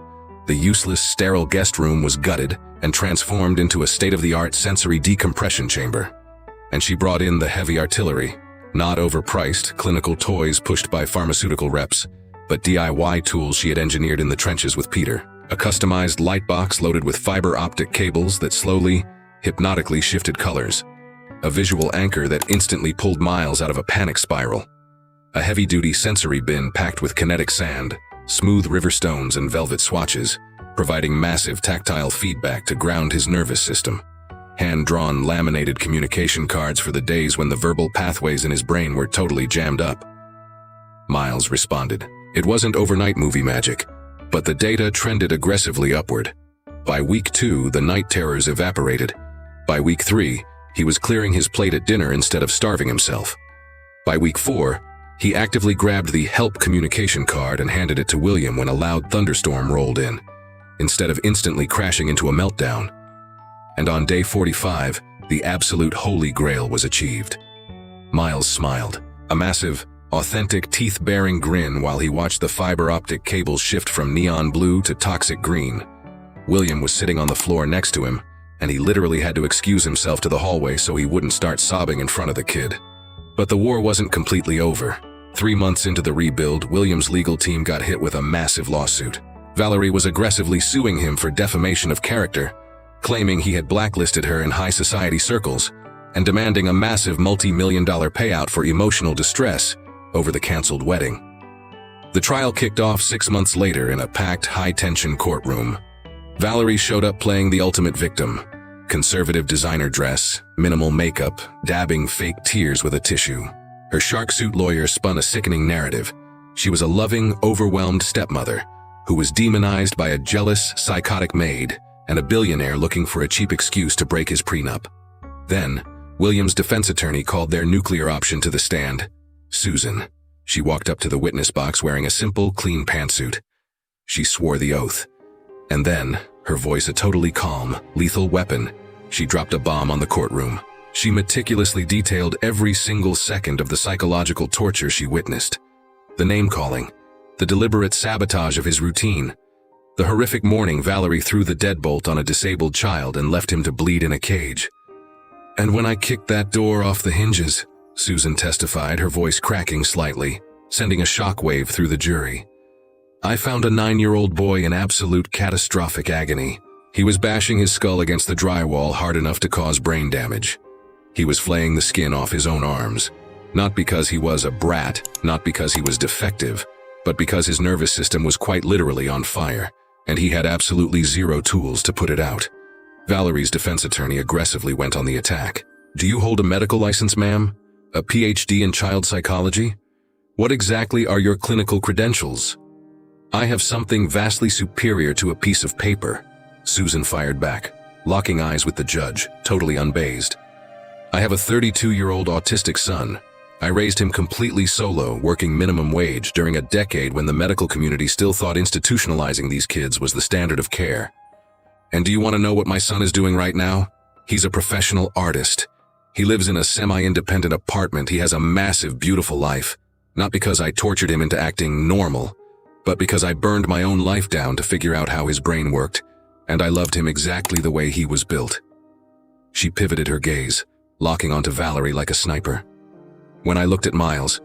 The useless, sterile guest room was gutted and transformed into a state-of-the-art sensory decompression chamber. And she brought in the heavy artillery, not overpriced, clinical toys pushed by pharmaceutical reps, but DIY tools she had engineered in the trenches with Peter. A customized light box loaded with fiber optic cables that slowly, hypnotically shifted colors. A visual anchor that instantly pulled Miles out of a panic spiral. A heavy-duty sensory bin packed with kinetic sand, smooth river stones and velvet swatches, providing massive tactile feedback to ground his nervous system. Hand-drawn, laminated communication cards for the days when the verbal pathways in his brain were totally jammed up. Miles responded. It wasn't overnight movie magic, but the data trended aggressively upward. By week 2, the night terrors evaporated. By week 3, he was clearing his plate at dinner instead of starving himself. By week 4, he actively grabbed the help communication card and handed it to William when a loud thunderstorm rolled in, instead of instantly crashing into a meltdown. And on day 45, the absolute holy grail was achieved. Miles smiled, a massive, authentic, teeth-baring grin while he watched the fiber optic cables shift from neon blue to toxic green. William was sitting on the floor next to him, and he literally had to excuse himself to the hallway so he wouldn't start sobbing in front of the kid. But the war wasn't completely over. 3 months into the rebuild, William's legal team got hit with a massive lawsuit. Valerie was aggressively suing him for defamation of character, claiming he had blacklisted her in high society circles, and demanding a massive multi-million-dollar payout for emotional distress over the canceled wedding. The trial kicked off 6 months later in a packed, high-tension courtroom. Valerie showed up playing the ultimate victim. Conservative designer dress, minimal makeup, dabbing fake tears with a tissue. Her shark suit lawyer spun a sickening narrative. She was a loving, overwhelmed stepmother who was demonized by a jealous, psychotic maid and a billionaire looking for a cheap excuse to break his prenup. Then, William's defense attorney called their nuclear option to the stand. Susan. She walked up to the witness box wearing a simple, clean pantsuit. She swore the oath. And then, her voice a totally calm, lethal weapon, she dropped a bomb on the courtroom. She meticulously detailed every single second of the psychological torture she witnessed. The name-calling, the deliberate sabotage of his routine, the horrific morning Valerie threw the deadbolt on a disabled child and left him to bleed in a cage. "And when I kicked that door off the hinges," Susan testified, her voice cracking slightly, sending a shockwave through the jury, "I found a 9-year-old boy in absolute catastrophic agony. He was bashing his skull against the drywall hard enough to cause brain damage. He was flaying the skin off his own arms. Not because he was a brat, not because he was defective, but because his nervous system was quite literally on fire, and he had absolutely zero tools to put it out." Valerie's defense attorney aggressively went on the attack. "Do you hold a medical license, ma'am? A PhD in child psychology? What exactly are your clinical credentials?" "I have something vastly superior to a piece of paper," Susan fired back, locking eyes with the judge, totally unfazed. "I have a 32-year-old autistic son. I raised him completely solo, working minimum wage during a decade when the medical community still thought institutionalizing these kids was the standard of care. And do you want to know what my son is doing right now? He's a professional artist. He lives in a semi-independent apartment. He has a massive, beautiful life. Not because I tortured him into acting normal, but because I burned my own life down to figure out how his brain worked, and I loved him exactly the way he was built." She pivoted her gaze, locking onto Valerie like a sniper. "When I looked at Miles,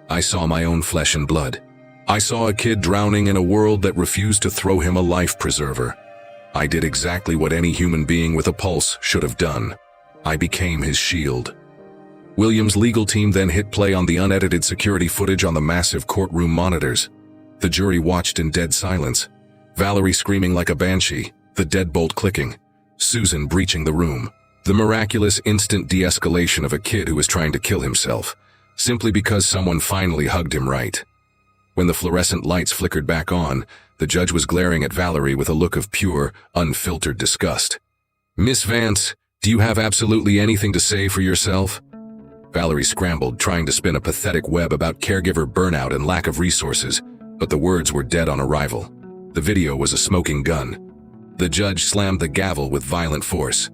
I saw my own flesh and blood. I saw a kid drowning in a world that refused to throw him a life preserver. I did exactly what any human being with a pulse should have done. I became his shield." William's legal team then hit play on the unedited security footage on the massive courtroom monitors. The jury watched in dead silence, Valerie screaming like a banshee, the deadbolt clicking, Susan breaching the room. The miraculous instant de-escalation of a kid who was trying to kill himself, simply because someone finally hugged him right. When the fluorescent lights flickered back on, the judge was glaring at Valerie with a look of pure, unfiltered disgust. "Miss Vance, do you have absolutely anything to say for yourself?" Valerie scrambled, trying to spin a pathetic web about caregiver burnout and lack of resources, but the words were dead on arrival. The video was a smoking gun. The judge slammed the gavel with violent force.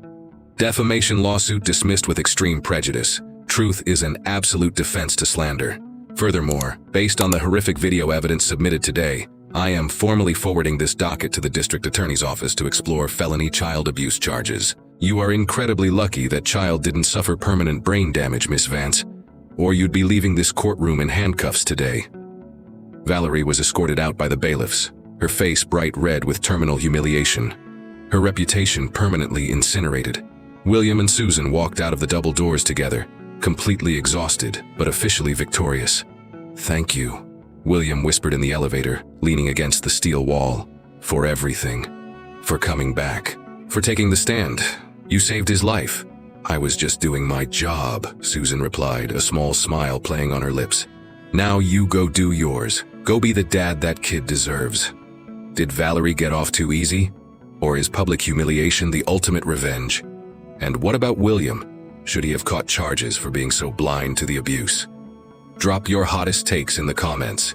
"Defamation lawsuit dismissed with extreme prejudice. Truth is an absolute defense to slander. Furthermore, based on the horrific video evidence submitted today, I am formally forwarding this docket to the district attorney's office to explore felony child abuse charges. You are incredibly lucky that child didn't suffer permanent brain damage, Miss Vance, or you'd be leaving this courtroom in handcuffs today." Valerie was escorted out by the bailiffs, her face bright red with terminal humiliation, her reputation permanently incinerated. William and Susan walked out of the double doors together, completely exhausted, but officially victorious. "Thank you," William whispered in the elevator, leaning against the steel wall. "For everything. For coming back. For taking the stand. You saved his life." "I was just doing my job," Susan replied, a small smile playing on her lips. "Now you go do yours. Go be the dad that kid deserves." Did Valerie get off too easy? Or is public humiliation the ultimate revenge? And what about William? Should he have caught charges for being so blind to the abuse? Drop your hottest takes in the comments.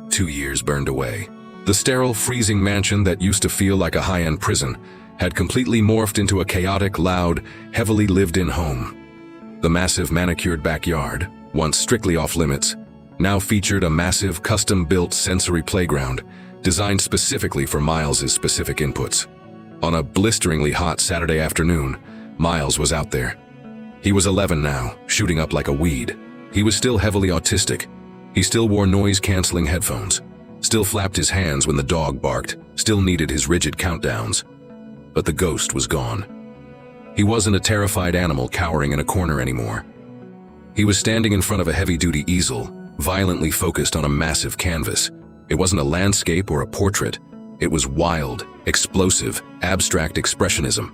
2 years burned away. The sterile, freezing mansion that used to feel like a high-end prison had completely morphed into a chaotic, loud, heavily lived-in home. The massive manicured backyard, once strictly off-limits, now featured a massive, custom-built sensory playground designed specifically for Miles's specific inputs. On a blisteringly hot Saturday afternoon, Miles was out there. He was 11 now, shooting up like a weed. He was still heavily autistic. He still wore noise-canceling headphones, still flapped his hands when the dog barked, still needed his rigid countdowns. But the ghost was gone. He wasn't a terrified animal cowering in a corner anymore. He was standing in front of a heavy-duty easel, violently focused on a massive canvas. It wasn't a landscape or a portrait. It was wild, explosive, abstract expressionism.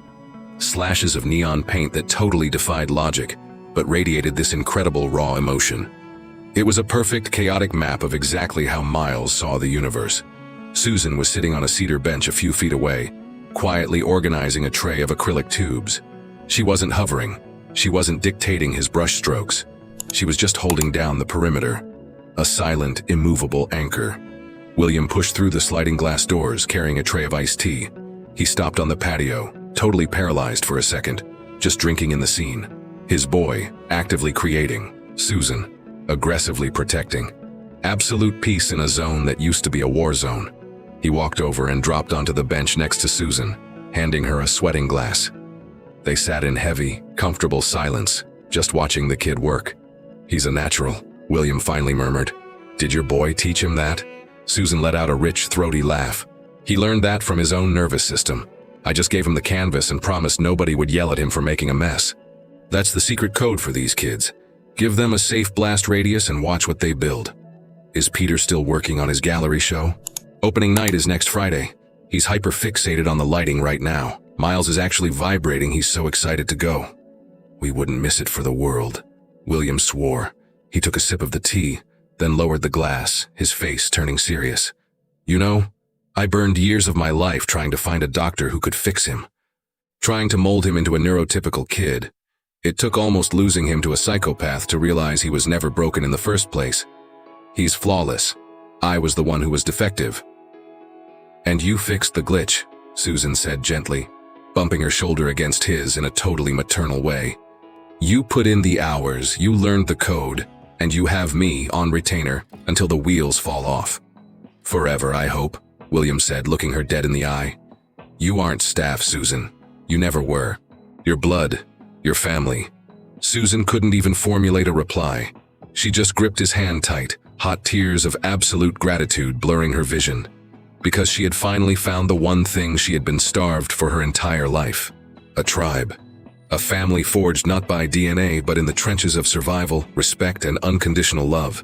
Slashes of neon paint that totally defied logic, but radiated this incredible raw emotion. It was a perfect, chaotic map of exactly how Miles saw the universe. Susan was sitting on a cedar bench a few feet away, quietly organizing a tray of acrylic tubes. She wasn't hovering. She wasn't dictating his brushstrokes. She was just holding down the perimeter, a silent, immovable anchor. William pushed through the sliding glass doors, carrying a tray of iced tea. He stopped on the patio, totally paralyzed for a second, just drinking in the scene. His boy, actively creating. Susan, aggressively protecting. Absolute peace in a zone that used to be a war zone. He walked over and dropped onto the bench next to Susan, handing her a sweating glass. They sat in heavy, comfortable silence, just watching the kid work. "He's a natural," William finally murmured. "Did your boy teach him that?" Susan let out a rich, throaty laugh. "He learned that from his own nervous system. I just gave him the canvas and promised nobody would yell at him for making a mess. That's the secret code for these kids. Give them a safe blast radius and watch what they build." Is Peter still working on his gallery show? Opening night is next Friday. He's hyper-fixated on the lighting right now. Miles is actually vibrating, he's so excited to go. "We wouldn't miss it for the world," William swore. He took a sip of the tea, then lowered the glass, his face turning serious. "You know, I burned years of my life trying to find a doctor who could fix him. Trying to mold him into a neurotypical kid. It took almost losing him to a psychopath to realize he was never broken in the first place. He's flawless. I was the one who was defective." "And you fixed the glitch," Susan said gently, bumping her shoulder against his in a totally maternal way. "You put in the hours, you learned the code, and you have me on retainer until the wheels fall off. Forever, I hope," William said, looking her dead in the eye. "You aren't staff, Susan. You never were. Your blood, your family." Susan couldn't even formulate a reply. She just gripped his hand tight, hot tears of absolute gratitude blurring her vision. Because she had finally found the one thing she had been starved for her entire life. A tribe. A family forged not by DNA but in the trenches of survival, respect, and unconditional love.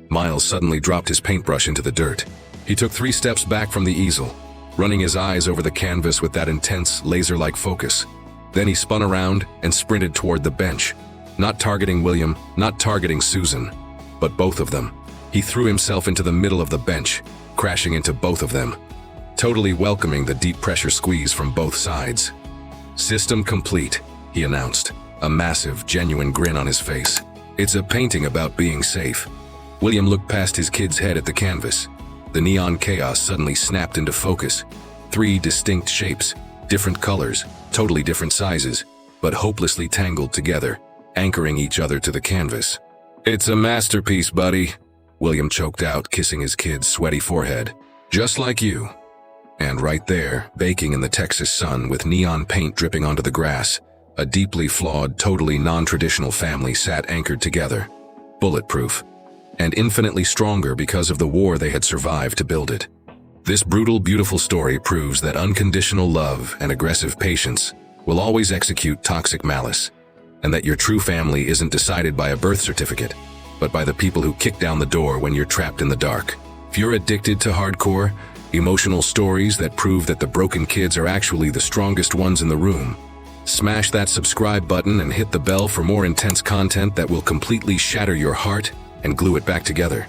Miles suddenly dropped his paintbrush into the dirt. He took 3 steps back from the easel, running his eyes over the canvas with that intense, laser-like focus. Then he spun around and sprinted toward the bench. Not targeting William, not targeting Susan, but both of them. He threw himself into the middle of the bench, crashing into both of them, totally welcoming the deep pressure squeeze from both sides. "System complete," he announced, a massive, genuine grin on his face. "It's a painting about being safe." William looked past his kid's head at the canvas. The neon chaos suddenly snapped into focus. 3 distinct shapes, different colors, totally different sizes, but hopelessly tangled together, anchoring each other to the canvas. "It's a masterpiece, buddy," William choked out, kissing his kid's sweaty forehead. "Just like you." And right there, baking in the Texas sun with neon paint dripping onto the grass, a deeply flawed, totally non-traditional family sat anchored together. Bulletproof. And infinitely stronger because of the war they had survived to build it. This brutal, beautiful story proves that unconditional love and aggressive patience will always execute toxic malice, and that your true family isn't decided by a birth certificate, but by the people who kick down the door when you're trapped in the dark. If you're addicted to hardcore, emotional stories that prove that the broken kids are actually the strongest ones in the room, smash that subscribe button and hit the bell for more intense content that will completely shatter your heart and glue it back together.